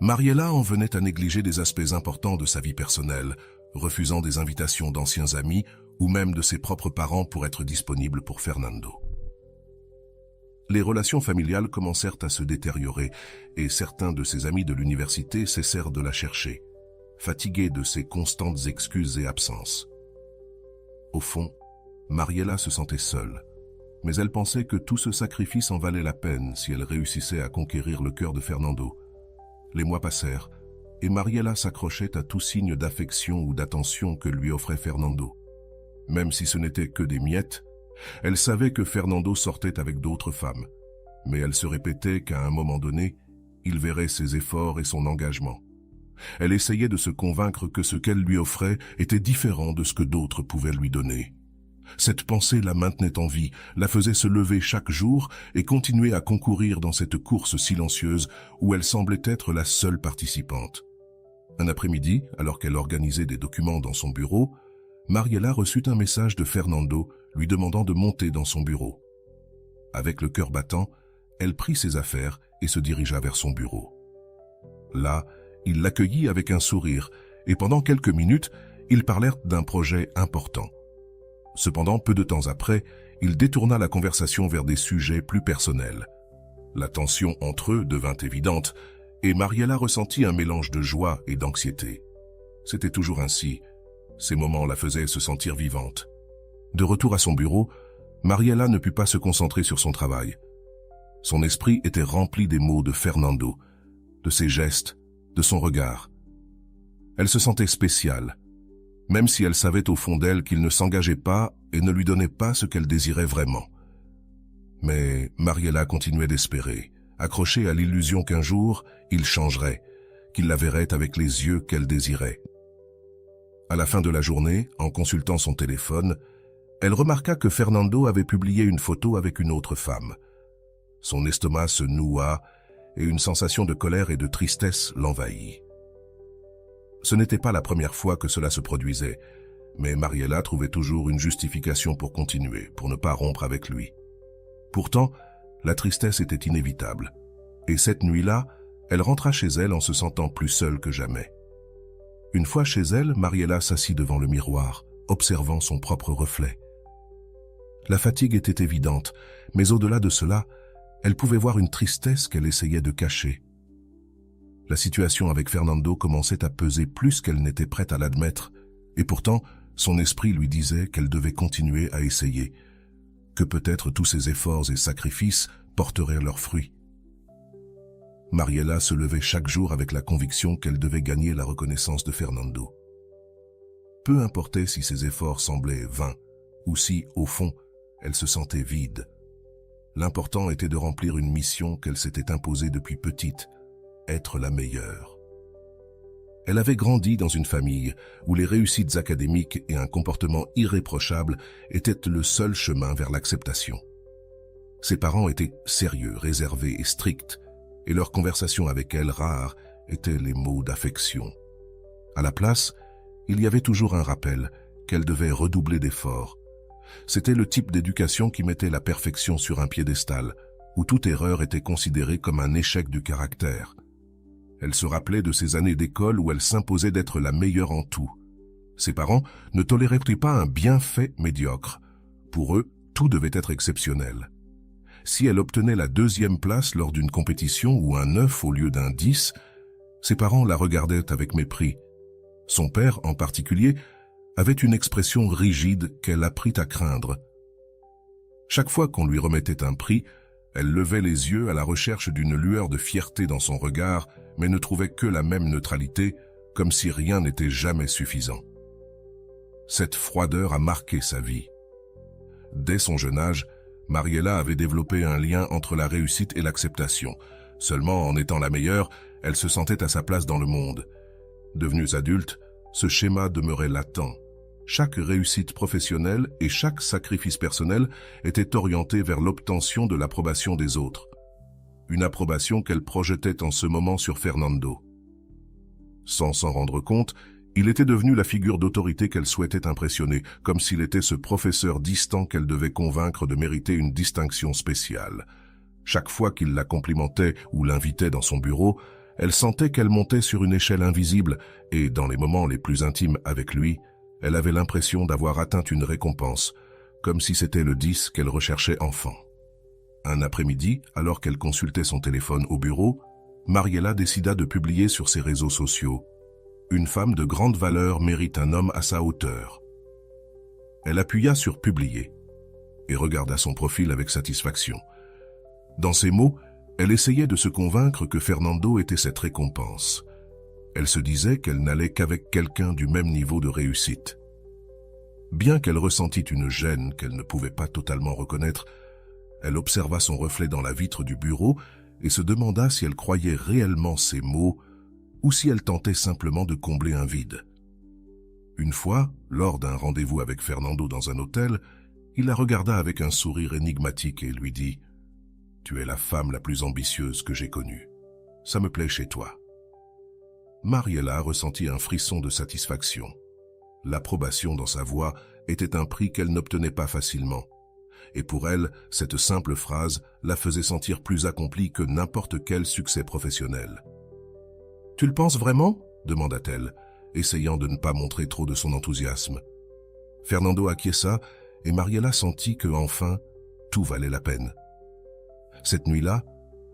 Mariela en venait à négliger des aspects importants de sa vie personnelle, refusant des invitations d'anciens amis ou même de ses propres parents pour être disponible pour Fernando. Les relations familiales commencèrent à se détériorer et certains de ses amis de l'université cessèrent de la chercher, fatigués de ses constantes excuses et absences. Au fond, Mariela se sentait seule, mais elle pensait que tout ce sacrifice en valait la peine si elle réussissait à conquérir le cœur de Fernando. Les mois passèrent, et Mariela s'accrochait à tout signe d'affection ou d'attention que lui offrait Fernando. Même si ce n'était que des miettes, elle savait que Fernando sortait avec d'autres femmes, mais elle se répétait qu'à un moment donné, il verrait ses efforts et son engagement. Elle essayait de se convaincre que ce qu'elle lui offrait était différent de ce que d'autres pouvaient lui donner. Cette pensée la maintenait en vie, la faisait se lever chaque jour et continuer à concourir dans cette course silencieuse où elle semblait être la seule participante. Un après-midi, alors qu'elle organisait des documents dans son bureau, Mariela reçut un message de Fernando lui demandant de monter dans son bureau. Avec le cœur battant, elle prit ses affaires et se dirigea vers son bureau. Là, il l'accueillit avec un sourire et pendant quelques minutes, ils parlèrent d'un projet important. Cependant, peu de temps après, il détourna la conversation vers des sujets plus personnels. La tension entre eux devint évidente et Mariela ressentit un mélange de joie et d'anxiété. C'était toujours ainsi. Ces moments la faisaient se sentir vivante. De retour à son bureau, Mariela ne put pas se concentrer sur son travail. Son esprit était rempli des mots de Fernando, de ses gestes, de son regard. Elle se sentait spéciale, même si elle savait au fond d'elle qu'il ne s'engageait pas et ne lui donnait pas ce qu'elle désirait vraiment. Mais Mariela continuait d'espérer, accrochée à l'illusion qu'un jour, il changerait, qu'il la verrait avec les yeux qu'elle désirait. À la fin de la journée, en consultant son téléphone, elle remarqua que Fernando avait publié une photo avec une autre femme. Son estomac se noua et une sensation de colère et de tristesse l'envahit. Ce n'était pas la première fois que cela se produisait, mais Mariela trouvait toujours une justification pour continuer, pour ne pas rompre avec lui. Pourtant, la tristesse était inévitable, et cette nuit-là, elle rentra chez elle en se sentant plus seule que jamais. Une fois chez elle, Mariela s'assit devant le miroir, observant son propre reflet. La fatigue était évidente, mais au-delà de cela, elle pouvait voir une tristesse qu'elle essayait de cacher. La situation avec Fernando commençait à peser plus qu'elle n'était prête à l'admettre, et pourtant, son esprit lui disait qu'elle devait continuer à essayer, que peut-être tous ses efforts et sacrifices porteraient leurs fruits. Mariela se levait chaque jour avec la conviction qu'elle devait gagner la reconnaissance de Fernando. Peu importait si ses efforts semblaient vains, ou si, au fond, elle se sentait vide. L'important était de remplir une mission qu'elle s'était imposée depuis petite, être la meilleure. Elle avait grandi dans une famille où les réussites académiques et un comportement irréprochable étaient le seul chemin vers l'acceptation. Ses parents étaient sérieux, réservés et stricts, et leurs conversations avec elle, rares, étaient les mots d'affection. À la place, il y avait toujours un rappel qu'elle devait redoubler d'efforts. C'était le type d'éducation qui mettait la perfection sur un piédestal, où toute erreur était considérée comme un échec du caractère. Elle se rappelait de ces années d'école où elle s'imposait d'être la meilleure en tout. Ses parents ne toléraient pas un bienfait médiocre. Pour eux, tout devait être exceptionnel. Si elle obtenait la 2e place lors d'une compétition ou un 9 au lieu d'un 10, ses parents la regardaient avec mépris. Son père, en particulier, avait une expression rigide qu'elle apprit à craindre. Chaque fois qu'on lui remettait un prix, elle levait les yeux à la recherche d'une lueur de fierté dans son regard, mais ne trouvait que la même neutralité, comme si rien n'était jamais suffisant. Cette froideur a marqué sa vie. Dès son jeune âge, Mariella avait développé un lien entre la réussite et l'acceptation. Seulement en étant la meilleure, elle se sentait à sa place dans le monde. Devenus adultes, ce schéma demeurait latent. Chaque réussite professionnelle et chaque sacrifice personnel était orienté vers l'obtention de l'approbation des autres. Une approbation qu'elle projetait en ce moment sur Fernando. Sans s'en rendre compte, il était devenu la figure d'autorité qu'elle souhaitait impressionner, comme s'il était ce professeur distant qu'elle devait convaincre de mériter une distinction spéciale. Chaque fois qu'il la complimentait ou l'invitait dans son bureau, elle sentait qu'elle montait sur une échelle invisible et, dans les moments les plus intimes avec lui, elle avait l'impression d'avoir atteint une récompense, comme si c'était le 10 qu'elle recherchait enfant. Un après-midi, alors qu'elle consultait son téléphone au bureau, Mariella décida de publier sur ses réseaux sociaux « Une femme de grande valeur mérite un homme à sa hauteur ». Elle appuya sur « Publier » et regarda son profil avec satisfaction. Dans ces mots, elle essayait de se convaincre que Fernando était cette récompense. Elle se disait qu'elle n'allait qu'avec quelqu'un du même niveau de réussite. Bien qu'elle ressentît une gêne qu'elle ne pouvait pas totalement reconnaître, elle observa son reflet dans la vitre du bureau et se demanda si elle croyait réellement ces mots ou si elle tentait simplement de combler un vide. Une fois, lors d'un rendez-vous avec Fernando dans un hôtel, il la regarda avec un sourire énigmatique et lui dit « Tu es la femme la plus ambitieuse que j'ai connue. Ça me plaît chez toi. » Mariella ressentit un frisson de satisfaction. L'approbation dans sa voix était un prix qu'elle n'obtenait pas facilement. Et pour elle, cette simple phrase la faisait sentir plus accomplie que n'importe quel succès professionnel. « Tu le penses vraiment ?» demanda-t-elle, essayant de ne pas montrer trop de son enthousiasme. Fernando acquiesça et Mariella sentit que, enfin, tout valait la peine. Cette nuit-là,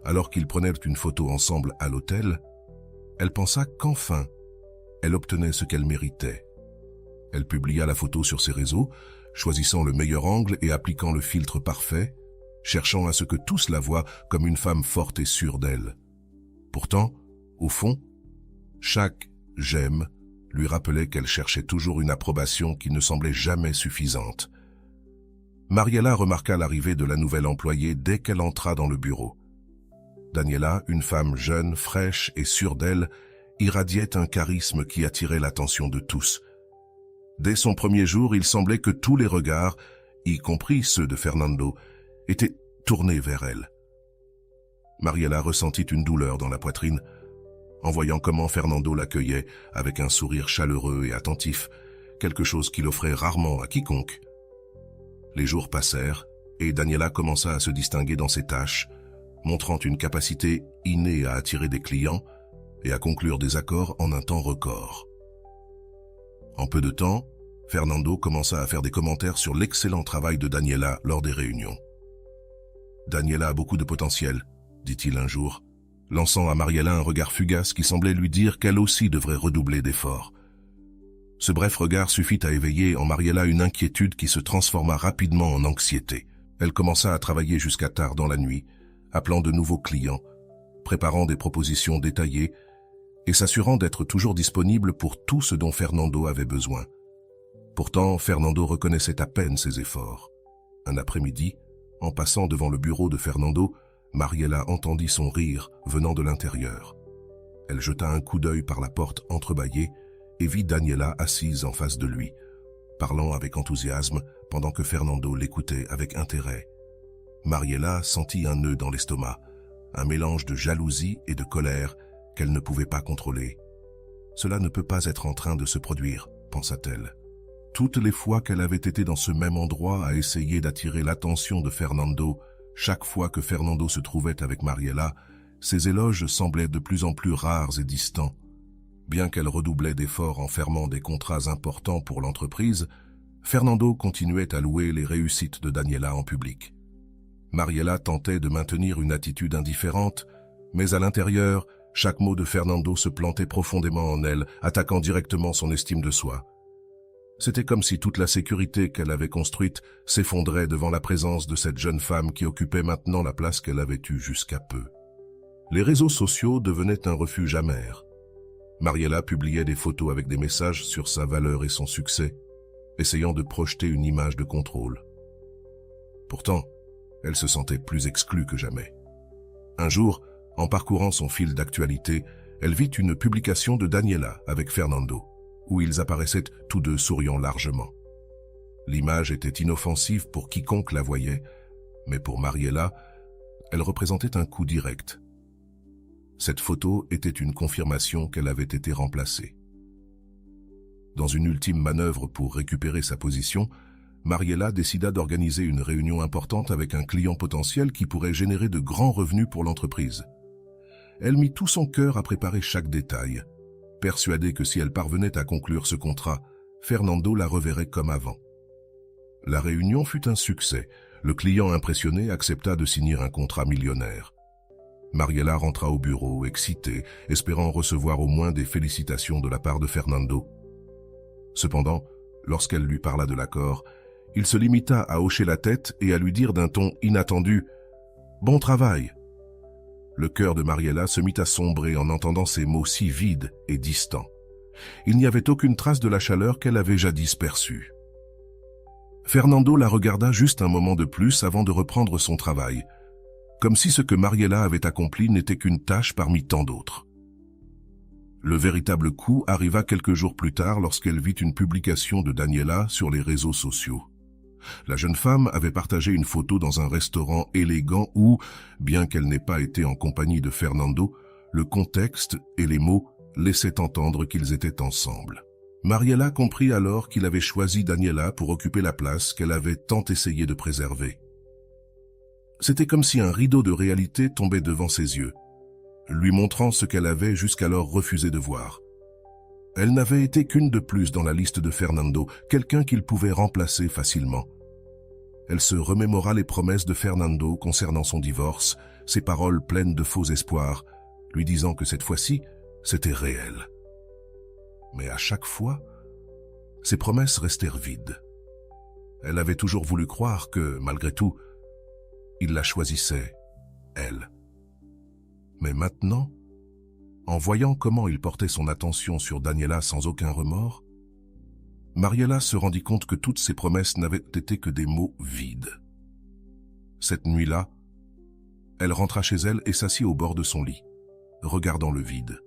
alors qu'ils prenaient une photo ensemble à l'hôtel, elle pensa qu'enfin, elle obtenait ce qu'elle méritait. Elle publia la photo sur ses réseaux, choisissant le meilleur angle et appliquant le filtre parfait, cherchant à ce que tous la voient comme une femme forte et sûre d'elle. Pourtant, au fond, chaque « j'aime » lui rappelait qu'elle cherchait toujours une approbation qui ne semblait jamais suffisante. Mariella remarqua l'arrivée de la nouvelle employée dès qu'elle entra dans le bureau. Daniela, une femme jeune, fraîche et sûre d'elle, irradiait un charisme qui attirait l'attention de tous. Dès son premier jour, il semblait que tous les regards, y compris ceux de Fernando, étaient tournés vers elle. Mariella ressentit une douleur dans la poitrine, en voyant comment Fernando l'accueillait avec un sourire chaleureux et attentif, quelque chose qu'il offrait rarement à quiconque. Les jours passèrent et Daniela commença à se distinguer dans ses tâches, montrant une capacité innée à attirer des clients et à conclure des accords en un temps record. En peu de temps, Fernando commença à faire des commentaires sur l'excellent travail de Daniela lors des réunions. « Daniela a beaucoup de potentiel », dit-il un jour, lançant à Mariella un regard fugace qui semblait lui dire qu'elle aussi devrait redoubler d'efforts. Ce bref regard suffit à éveiller en Mariella une inquiétude qui se transforma rapidement en anxiété. Elle commença à travailler jusqu'à tard dans la nuit, appelant de nouveaux clients, préparant des propositions détaillées et s'assurant d'être toujours disponible pour tout ce dont Fernando avait besoin. Pourtant, Fernando reconnaissait à peine ses efforts. Un après-midi, En passant devant le bureau de Fernando, Mariela entendit son rire venant de l'intérieur. Elle jeta un coup d'œil par la porte entrebâillée et vit Daniela assise en face de lui, parlant avec enthousiasme pendant que Fernando l'écoutait avec intérêt. Mariela sentit un nœud dans l'estomac, un mélange de jalousie et de colère qu'elle ne pouvait pas contrôler. Cela ne peut pas être en train de se produire, pensa-t-elle. Toutes les fois qu'elle avait été dans ce même endroit à essayer d'attirer l'attention de Fernando, chaque fois que Fernando se trouvait avec Mariela, ses éloges semblaient de plus en plus rares et distants. Bien qu'elle redoublait d'efforts en fermant des contrats importants pour l'entreprise, Fernando continuait à louer les réussites de Daniela en public. Mariela tentait de maintenir une attitude indifférente, mais à l'intérieur, chaque mot de Fernando se plantait profondément en elle, attaquant directement son estime de soi. C'était comme si toute la sécurité qu'elle avait construite s'effondrait devant la présence de cette jeune femme qui occupait maintenant la place qu'elle avait eue jusqu'à peu. Les réseaux sociaux devenaient un refuge amer. Mariela publiait des photos avec des messages sur sa valeur et son succès, essayant de projeter une image de contrôle. Pourtant, elle se sentait plus exclue que jamais. Un jour, en parcourant son fil d'actualité, elle vit une publication de Daniela avec Fernando, où ils apparaissaient tous deux souriant largement. L'image était inoffensive pour quiconque la voyait, mais pour Mariela, elle représentait un coup direct. Cette photo était une confirmation qu'elle avait été remplacée. Dans une ultime manœuvre pour récupérer sa position, Mariela décida d'organiser une réunion importante avec un client potentiel qui pourrait générer de grands revenus pour l'entreprise. Elle mit tout son cœur à préparer chaque détail, persuadée que si elle parvenait à conclure ce contrat, Fernando la reverrait comme avant. La réunion fut un succès. Le client impressionné accepta de signer un contrat millionnaire. Mariela rentra au bureau, excitée, espérant recevoir au moins des félicitations de la part de Fernando. Cependant, lorsqu'elle lui parla de l'accord, il se limita à hocher la tête et à lui dire d'un ton inattendu « Bon travail !» Le cœur de Mariela se mit à sombrer en entendant ces mots si vides et distants. Il n'y avait aucune trace de la chaleur qu'elle avait jadis perçue. Fernando la regarda juste un moment de plus avant de reprendre son travail, comme si ce que Mariela avait accompli n'était qu'une tâche parmi tant d'autres. Le véritable coup arriva quelques jours plus tard lorsqu'elle vit une publication de Daniela sur les réseaux sociaux. La jeune femme avait partagé une photo dans un restaurant élégant où, bien qu'elle n'ait pas été en compagnie de Fernando, le contexte et les mots laissaient entendre qu'ils étaient ensemble. Mariela comprit alors qu'il avait choisi Daniela pour occuper la place qu'elle avait tant essayé de préserver. C'était comme si un rideau de réalité tombait devant ses yeux, lui montrant ce qu'elle avait jusqu'alors refusé de voir. Elle n'avait été qu'une de plus dans la liste de Fernando, quelqu'un qu'il pouvait remplacer facilement. Elle se remémora les promesses de Fernando concernant son divorce, ses paroles pleines de faux espoirs, lui disant que cette fois-ci, c'était réel. Mais à chaque fois, ses promesses restèrent vides. Elle avait toujours voulu croire que, malgré tout, il la choisissait, elle. Mais maintenant, en voyant comment il portait son attention sur Daniela sans aucun remords, Mariela se rendit compte que toutes ses promesses n'avaient été que des mots vides. Cette nuit-là, elle rentra chez elle et s'assit au bord de son lit, regardant le vide.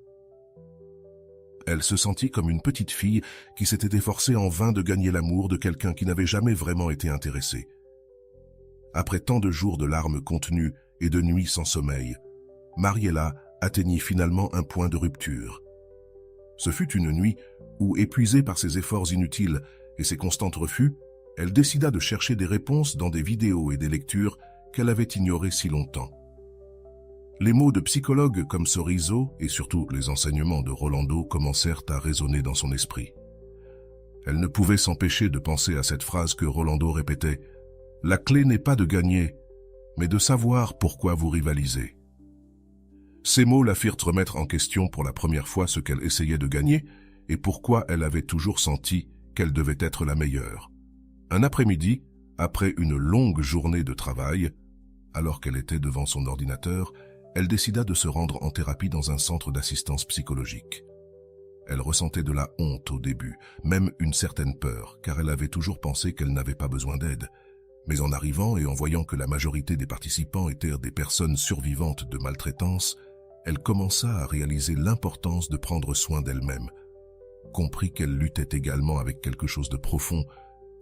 Elle se sentit comme une petite fille qui s'était efforcée en vain de gagner l'amour de quelqu'un qui n'avait jamais vraiment été intéressé. Après tant de jours de larmes contenues et de nuits sans sommeil, Mariela atteignit finalement un point de rupture. Ce fut une nuit où, épuisée par ses efforts inutiles et ses constants refus, elle décida de chercher des réponses dans des vidéos et des lectures qu'elle avait ignorées si longtemps. Les mots de psychologues comme Sorizo et surtout les enseignements de Rolando commencèrent à résonner dans son esprit. Elle ne pouvait s'empêcher de penser à cette phrase que Rolando répétait « La clé n'est pas de gagner, mais de savoir pourquoi vous rivalisez ». Ces mots la firent remettre en question pour la première fois ce qu'elle essayait de gagner et pourquoi elle avait toujours senti qu'elle devait être la meilleure. Un après-midi, après une longue journée de travail, alors qu'elle était devant son ordinateur, elle décida de se rendre en thérapie dans un centre d'assistance psychologique. Elle ressentait de la honte au début, même une certaine peur, car elle avait toujours pensé qu'elle n'avait pas besoin d'aide. Mais en arrivant et en voyant que la majorité des participants étaient des personnes survivantes de maltraitance, elle commença à réaliser l'importance de prendre soin d'elle-même, comprit qu'elle luttait également avec quelque chose de profond,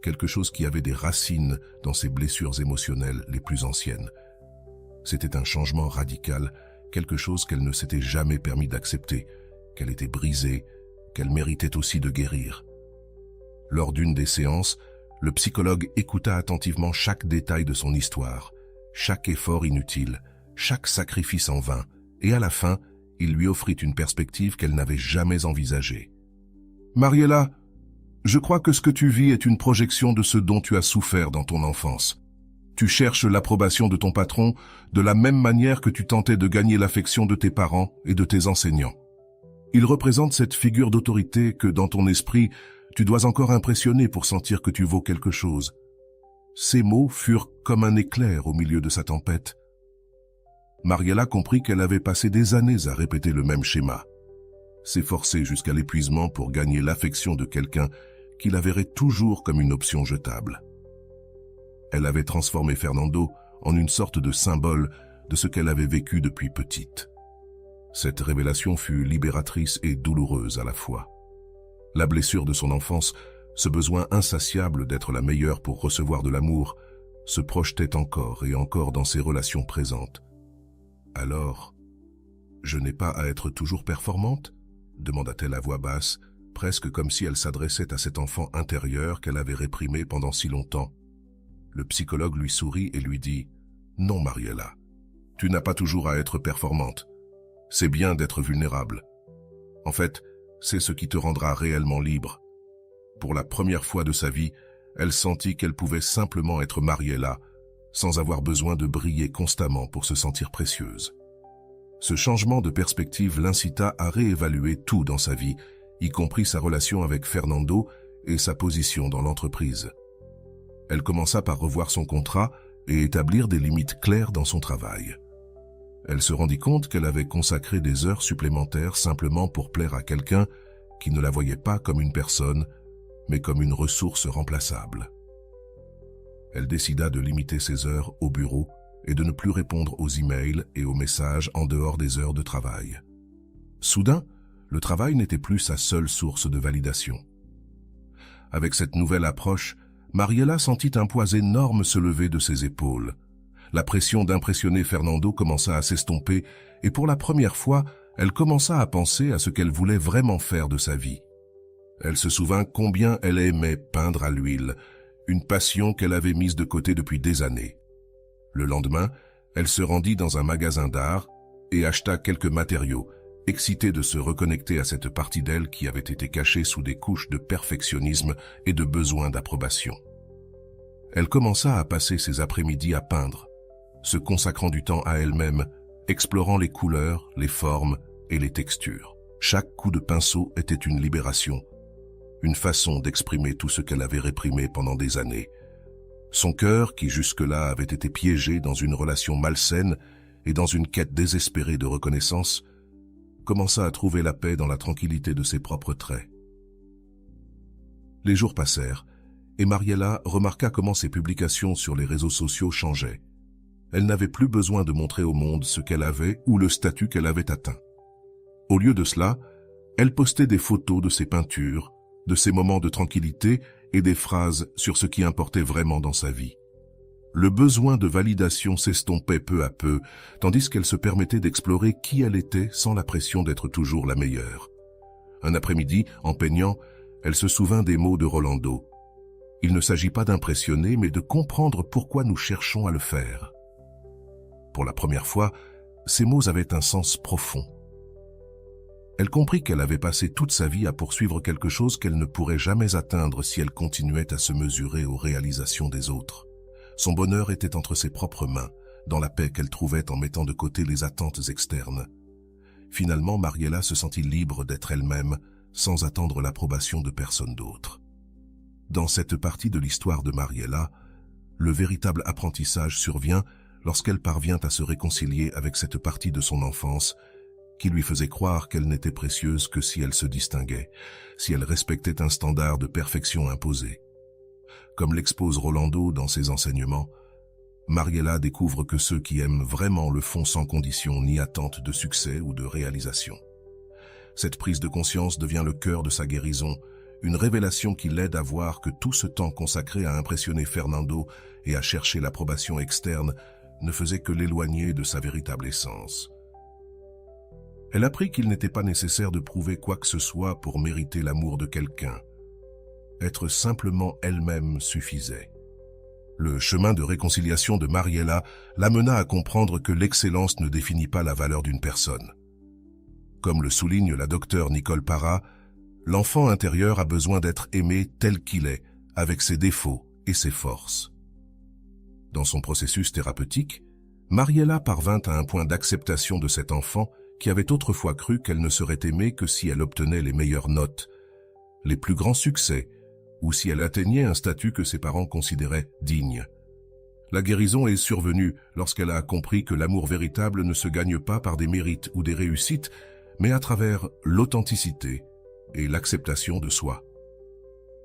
quelque chose qui avait des racines dans ses blessures émotionnelles les plus anciennes. C'était un changement radical, quelque chose qu'elle ne s'était jamais permis d'accepter, qu'elle était brisée, qu'elle méritait aussi de guérir. Lors d'une des séances, le psychologue écouta attentivement chaque détail de son histoire, chaque effort inutile, chaque sacrifice en vain, et à la fin, il lui offrit une perspective qu'elle n'avait jamais envisagée. « Mariella, je crois que ce que tu vis est une projection de ce dont tu as souffert dans ton enfance. Tu cherches l'approbation de ton patron de la même manière que tu tentais de gagner l'affection de tes parents et de tes enseignants. Il représente cette figure d'autorité que, dans ton esprit, tu dois encore impressionner pour sentir que tu vaux quelque chose. » Ces mots furent comme un éclair au milieu de sa tempête. Mariella comprit qu'elle avait passé des années à répéter le même schéma, s'efforcer jusqu'à l'épuisement pour gagner l'affection de quelqu'un qui la verrait toujours comme une option jetable. Elle avait transformé Fernando en une sorte de symbole de ce qu'elle avait vécu depuis petite. Cette révélation fut libératrice et douloureuse à la fois. La blessure de son enfance, ce besoin insatiable d'être la meilleure pour recevoir de l'amour, se projetait encore et encore dans ses relations présentes. Alors, « Je n'ai pas à être toujours performante ?» demanda-t-elle à voix basse, presque comme si elle s'adressait à cet enfant intérieur qu'elle avait réprimé pendant si longtemps. Le psychologue lui sourit et lui dit « Non, Mariella, tu n'as pas toujours à être performante. C'est bien d'être vulnérable. En fait, c'est ce qui te rendra réellement libre. » Pour la première fois de sa vie, elle sentit qu'elle pouvait simplement être Mariella, sans avoir besoin de briller constamment pour se sentir précieuse. Ce changement de perspective l'incita à réévaluer tout dans sa vie, y compris sa relation avec Fernando et sa position dans l'entreprise. Elle commença par revoir son contrat et établir des limites claires dans son travail. Elle se rendit compte qu'elle avait consacré des heures supplémentaires simplement pour plaire à quelqu'un qui ne la voyait pas comme une personne, mais comme une ressource remplaçable. Elle décida de limiter ses heures au bureau et de ne plus répondre aux emails et aux messages en dehors des heures de travail. Soudain, le travail n'était plus sa seule source de validation. Avec cette nouvelle approche, Mariella sentit un poids énorme se lever de ses épaules. La pression d'impressionner Fernando commença à s'estomper et pour la première fois, elle commença à penser à ce qu'elle voulait vraiment faire de sa vie. Elle se souvint combien elle aimait peindre à l'huile, une passion qu'elle avait mise de côté depuis des années. Le lendemain, elle se rendit dans un magasin d'art et acheta quelques matériaux, excitée de se reconnecter à cette partie d'elle qui avait été cachée sous des couches de perfectionnisme et de besoin d'approbation. Elle commença à passer ses après-midi à peindre, se consacrant du temps à elle-même, explorant les couleurs, les formes et les textures. Chaque coup de pinceau était une libération, une façon d'exprimer tout ce qu'elle avait réprimé pendant des années. Son cœur, qui jusque-là avait été piégé dans une relation malsaine et dans une quête désespérée de reconnaissance, commença à trouver la paix dans la tranquillité de ses propres traits. Les jours passèrent, et Mariella remarqua comment ses publications sur les réseaux sociaux changeaient. Elle n'avait plus besoin de montrer au monde ce qu'elle avait ou le statut qu'elle avait atteint. Au lieu de cela, elle postait des photos de ses peintures, de ses moments de tranquillité et des phrases sur ce qui importait vraiment dans sa vie. Le besoin de validation s'estompait peu à peu, tandis qu'elle se permettait d'explorer qui elle était sans la pression d'être toujours la meilleure. Un après-midi, en peignant, elle se souvint des mots de Rolando. Il ne s'agit pas d'impressionner, mais de comprendre pourquoi nous cherchons à le faire. Pour la première fois, ces mots avaient un sens profond. Elle comprit qu'elle avait passé toute sa vie à poursuivre quelque chose qu'elle ne pourrait jamais atteindre si elle continuait à se mesurer aux réalisations des autres. Son bonheur était entre ses propres mains, dans la paix qu'elle trouvait en mettant de côté les attentes externes. Finalement, Mariella se sentit libre d'être elle-même, sans attendre l'approbation de personne d'autre. Dans cette partie de l'histoire de Mariella, le véritable apprentissage survient lorsqu'elle parvient à se réconcilier avec cette partie de son enfance qui lui faisait croire qu'elle n'était précieuse que si elle se distinguait, si elle respectait un standard de perfection imposé. Comme l'expose Rolando dans ses enseignements, Mariela découvre que ceux qui aiment vraiment le font sans condition ni attente de succès ou de réalisation. Cette prise de conscience devient le cœur de sa guérison, une révélation qui l'aide à voir que tout ce temps consacré à impressionner Fernando et à chercher l'approbation externe ne faisait que l'éloigner de sa véritable essence. Elle apprit qu'il n'était pas nécessaire de prouver quoi que ce soit pour mériter l'amour de quelqu'un. Être simplement elle-même suffisait. Le chemin de réconciliation de Mariela l'amena à comprendre que l'excellence ne définit pas la valeur d'une personne. Comme le souligne la docteure Nicole Parra, l'enfant intérieur a besoin d'être aimé tel qu'il est, avec ses défauts et ses forces. Dans son processus thérapeutique, Mariela parvint à un point d'acceptation de cet enfant qui avait autrefois cru qu'elle ne serait aimée que si elle obtenait les meilleures notes, les plus grands succès, ou si elle atteignait un statut que ses parents considéraient digne. La guérison est survenue lorsqu'elle a compris que l'amour véritable ne se gagne pas par des mérites ou des réussites, mais à travers l'authenticité et l'acceptation de soi.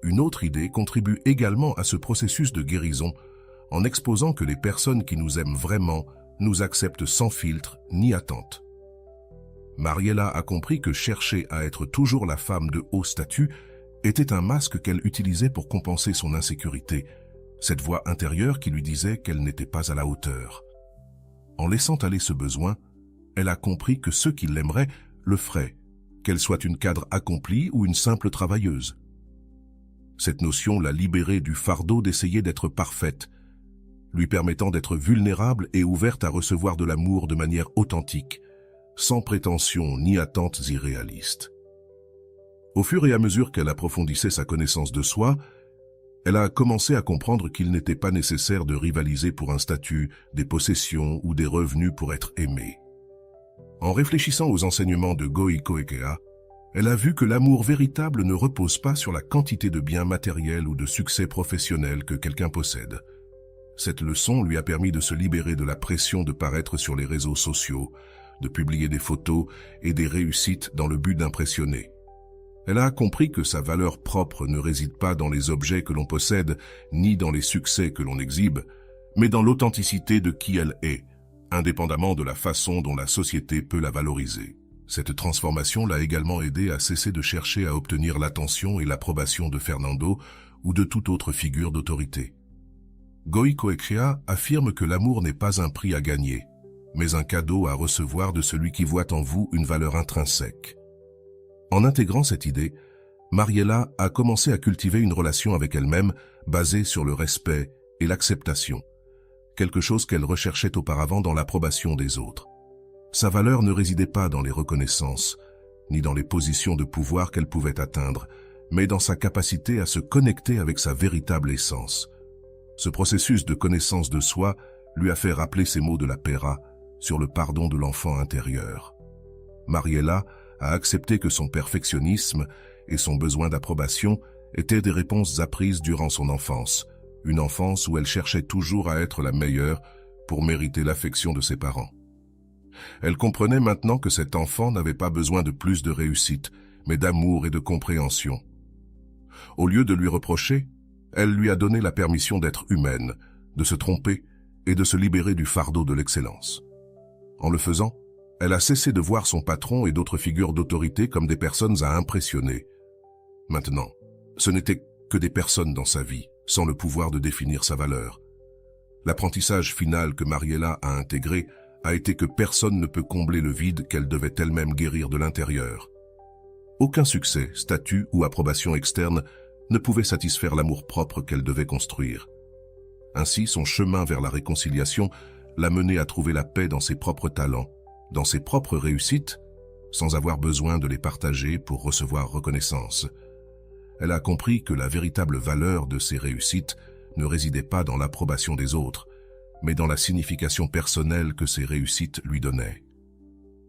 Une autre idée contribue également à ce processus de guérison en exposant que les personnes qui nous aiment vraiment nous acceptent sans filtre ni attente. Mariela a compris que chercher à être toujours la femme de haut statut était un masque qu'elle utilisait pour compenser son insécurité, cette voix intérieure qui lui disait qu'elle n'était pas à la hauteur. En laissant aller ce besoin, elle a compris que ceux qui l'aimeraient le feraient, qu'elle soit une cadre accomplie ou une simple travailleuse. Cette notion l'a libérée du fardeau d'essayer d'être parfaite, lui permettant d'être vulnérable et ouverte à recevoir de l'amour de manière authentique, sans prétention ni attentes irréalistes. Au fur et à mesure qu'elle approfondissait sa connaissance de soi, elle a commencé à comprendre qu'il n'était pas nécessaire de rivaliser pour un statut, des possessions ou des revenus pour être aimée. En réfléchissant aux enseignements de Goi Koekea, elle a vu que l'amour véritable ne repose pas sur la quantité de biens matériels ou de succès professionnels que quelqu'un possède. Cette leçon lui a permis de se libérer de la pression de paraître sur les réseaux sociaux, de publier des photos et des réussites dans le but d'impressionner. Elle a compris que sa valeur propre ne réside pas dans les objets que l'on possède, ni dans les succès que l'on exhibe, mais dans l'authenticité de qui elle est, indépendamment de la façon dont la société peut la valoriser. Cette transformation l'a également aidé à cesser de chercher à obtenir l'attention et l'approbation de Fernando ou de toute autre figure d'autorité. Goi Koekea affirme que l'amour n'est pas un prix à gagner, mais un cadeau à recevoir de celui qui voit en vous une valeur intrinsèque. En intégrant cette idée, Mariela a commencé à cultiver une relation avec elle-même basée sur le respect et l'acceptation, quelque chose qu'elle recherchait auparavant dans l'approbation des autres. Sa valeur ne résidait pas dans les reconnaissances, ni dans les positions de pouvoir qu'elle pouvait atteindre, mais dans sa capacité à se connecter avec sa véritable essence. Ce processus de connaissance de soi lui a fait rappeler ces mots de la Pera sur le pardon de l'enfant intérieur. Mariela a accepté que son perfectionnisme et son besoin d'approbation étaient des réponses apprises durant son enfance, une enfance où elle cherchait toujours à être la meilleure pour mériter l'affection de ses parents. Elle comprenait maintenant que cet enfant n'avait pas besoin de plus de réussite, mais d'amour et de compréhension. Au lieu de lui reprocher, elle lui a donné la permission d'être humaine, de se tromper et de se libérer du fardeau de l'excellence. En le faisant, elle a cessé de voir son patron et d'autres figures d'autorité comme des personnes à impressionner. Maintenant, ce n'étaient que des personnes dans sa vie, sans le pouvoir de définir sa valeur. L'apprentissage final que Mariela a intégré a été que personne ne peut combler le vide qu'elle devait elle-même guérir de l'intérieur. Aucun succès, statut ou approbation externe ne pouvait satisfaire l'amour-propre qu'elle devait construire. Ainsi, son chemin vers la réconciliation l'a menée à trouver la paix dans ses propres talents, dans ses propres réussites, sans avoir besoin de les partager pour recevoir reconnaissance. Elle a compris que la véritable valeur de ses réussites ne résidait pas dans l'approbation des autres, mais dans la signification personnelle que ces réussites lui donnaient.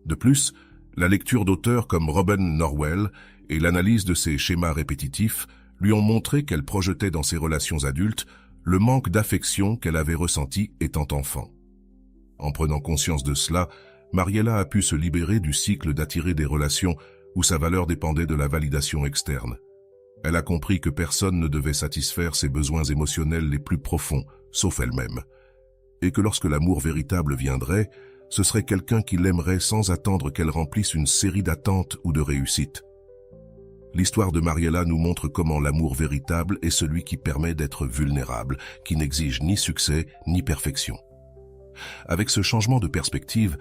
De plus, la lecture d'auteurs comme Robin Norwell et l'analyse de ses schémas répétitifs lui ont montré qu'elle projetait dans ses relations adultes le manque d'affection qu'elle avait ressenti étant enfant. En prenant conscience de cela, Mariela a pu se libérer du cycle d'attirer des relations où sa valeur dépendait de la validation externe. Elle a compris que personne ne devait satisfaire ses besoins émotionnels les plus profonds, sauf elle-même. Et que lorsque l'amour véritable viendrait, ce serait quelqu'un qui l'aimerait sans attendre qu'elle remplisse une série d'attentes ou de réussites. L'histoire de Mariella nous montre comment l'amour véritable est celui qui permet d'être vulnérable, qui n'exige ni succès ni perfection. Avec ce changement de perspective,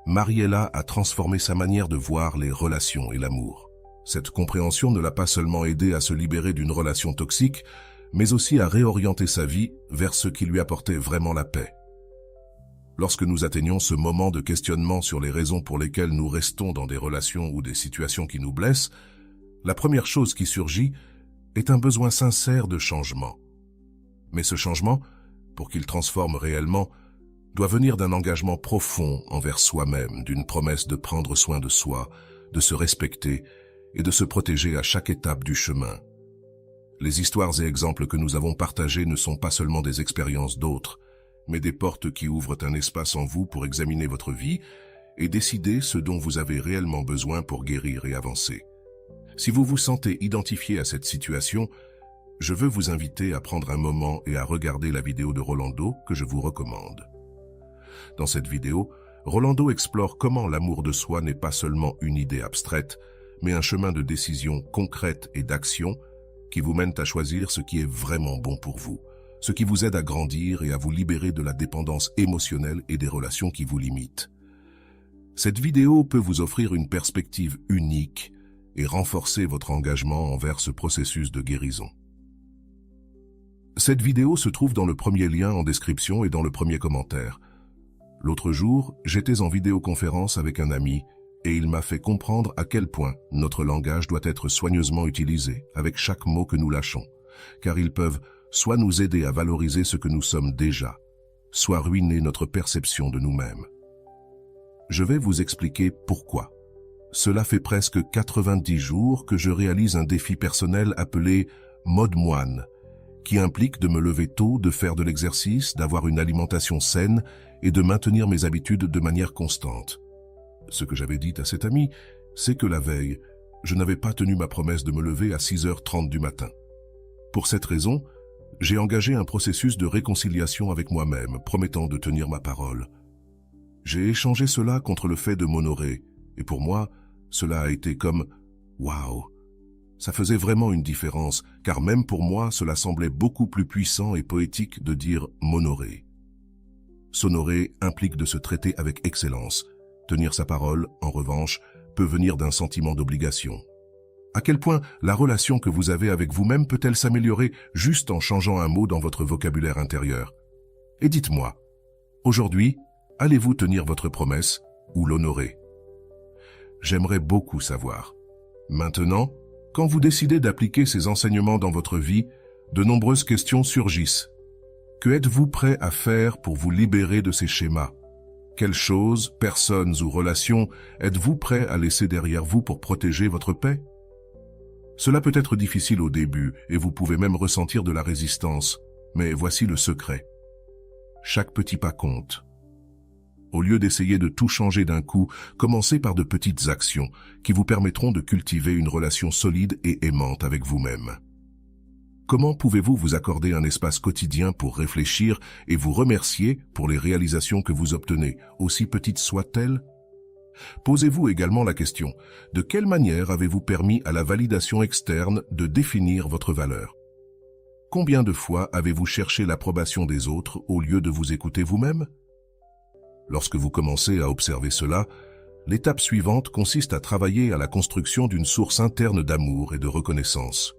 Mariella a transformé sa manière de voir les relations et l'amour. Cette compréhension ne l'a pas seulement aidée à se libérer d'une relation toxique, mais aussi à réorienter sa vie vers ce qui lui apportait vraiment la paix. Lorsque nous atteignons ce moment de questionnement sur les raisons pour lesquelles nous restons dans des relations ou des situations qui nous blessent, la première chose qui surgit est un besoin sincère de changement. Mais ce changement, pour qu'il transforme réellement, doit venir d'un engagement profond envers soi-même, d'une promesse de prendre soin de soi, de se respecter et de se protéger à chaque étape du chemin. Les histoires et exemples que nous avons partagés ne sont pas seulement des expériences d'autres, mais des portes qui ouvrent un espace en vous pour examiner votre vie et décider ce dont vous avez réellement besoin pour guérir et avancer. Si vous vous sentez identifié à cette situation, je veux vous inviter à prendre un moment et à regarder la vidéo de Rolando que je vous recommande. Dans cette vidéo, Rolando explore comment l'amour de soi n'est pas seulement une idée abstraite, mais un chemin de décision concrète et d'action qui vous mène à choisir ce qui est vraiment bon pour vous, ce qui vous aide à grandir et à vous libérer de la dépendance émotionnelle et des relations qui vous limitent. Cette vidéo peut vous offrir une perspective unique et renforcer votre engagement envers ce processus de guérison. Cette vidéo se trouve dans le premier lien en description et dans le premier commentaire. L'autre jour, j'étais en vidéoconférence avec un ami et il m'a fait comprendre à quel point notre langage doit être soigneusement utilisé avec chaque mot que nous lâchons, car ils peuvent soit nous aider à valoriser ce que nous sommes déjà, soit ruiner notre perception de nous-mêmes. Je vais vous expliquer pourquoi. Cela fait presque 90 jours que je réalise un défi personnel appelé « Mode moine », qui implique de me lever tôt, de faire de l'exercice, d'avoir une alimentation saine et de maintenir mes habitudes de manière constante. Ce que j'avais dit à cet ami, c'est que la veille, je n'avais pas tenu ma promesse de me lever à 6h30 du matin. Pour cette raison, j'ai engagé un processus de réconciliation avec moi-même, promettant de tenir ma parole. J'ai échangé cela contre le fait de m'honorer, et pour moi, cela a été comme « Waouh !» Ça faisait vraiment une différence, car même pour moi, cela semblait beaucoup plus puissant et poétique de dire « m'honorer ». S'honorer implique de se traiter avec excellence. Tenir sa parole, en revanche, peut venir d'un sentiment d'obligation. À quel point la relation que vous avez avec vous-même peut-elle s'améliorer juste en changeant un mot dans votre vocabulaire intérieur? Et dites-moi, aujourd'hui, allez-vous tenir votre promesse ou l'honorer? J'aimerais beaucoup savoir. Maintenant, quand vous décidez d'appliquer ces enseignements dans votre vie, de nombreuses questions surgissent. Que êtes-vous prêt à faire pour vous libérer de ces schémas? Quelles choses, personnes ou relations êtes-vous prêt à laisser derrière vous pour protéger votre paix? Cela peut être difficile au début et vous pouvez même ressentir de la résistance, mais voici le secret. Chaque petit pas compte. Au lieu d'essayer de tout changer d'un coup, commencez par de petites actions qui vous permettront de cultiver une relation solide et aimante avec vous-même. Comment pouvez-vous vous accorder un espace quotidien pour réfléchir et vous remercier pour les réalisations que vous obtenez, aussi petites soient-elles? Posez-vous également la question, de quelle manière avez-vous permis à la validation externe de définir votre valeur? Combien de fois avez-vous cherché l'approbation des autres au lieu de vous écouter vous-même? Lorsque vous commencez à observer cela, l'étape suivante consiste à travailler à la construction d'une source interne d'amour et de reconnaissance.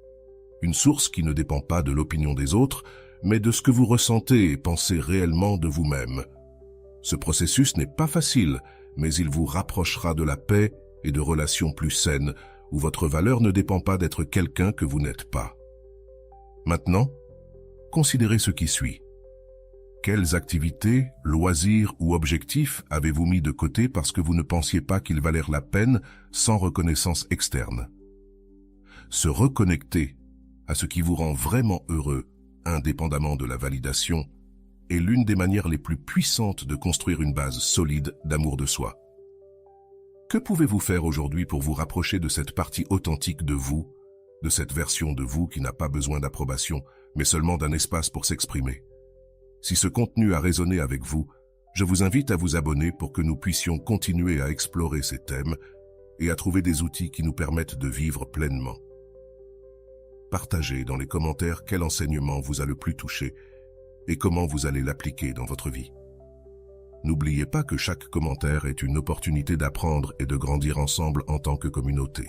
Une source qui ne dépend pas de l'opinion des autres, mais de ce que vous ressentez et pensez réellement de vous-même. Ce processus n'est pas facile, mais il vous rapprochera de la paix et de relations plus saines, où votre valeur ne dépend pas d'être quelqu'un que vous n'êtes pas. Maintenant, considérez ce qui suit. Quelles activités, loisirs ou objectifs avez-vous mis de côté parce que vous ne pensiez pas qu'ils valèrent la peine sans reconnaissance externe? Se reconnecter à ce qui vous rend vraiment heureux, indépendamment de la validation, est l'une des manières les plus puissantes de construire une base solide d'amour de soi. Que pouvez-vous faire aujourd'hui pour vous rapprocher de cette partie authentique de vous, de cette version de vous qui n'a pas besoin d'approbation, mais seulement d'un espace pour s'exprimer. Si ce contenu a résonné avec vous, je vous invite à vous abonner pour que nous puissions continuer à explorer ces thèmes et à trouver des outils qui nous permettent de vivre pleinement. Partagez dans les commentaires quel enseignement vous a le plus touché et comment vous allez l'appliquer dans votre vie. N'oubliez pas que chaque commentaire est une opportunité d'apprendre et de grandir ensemble en tant que communauté.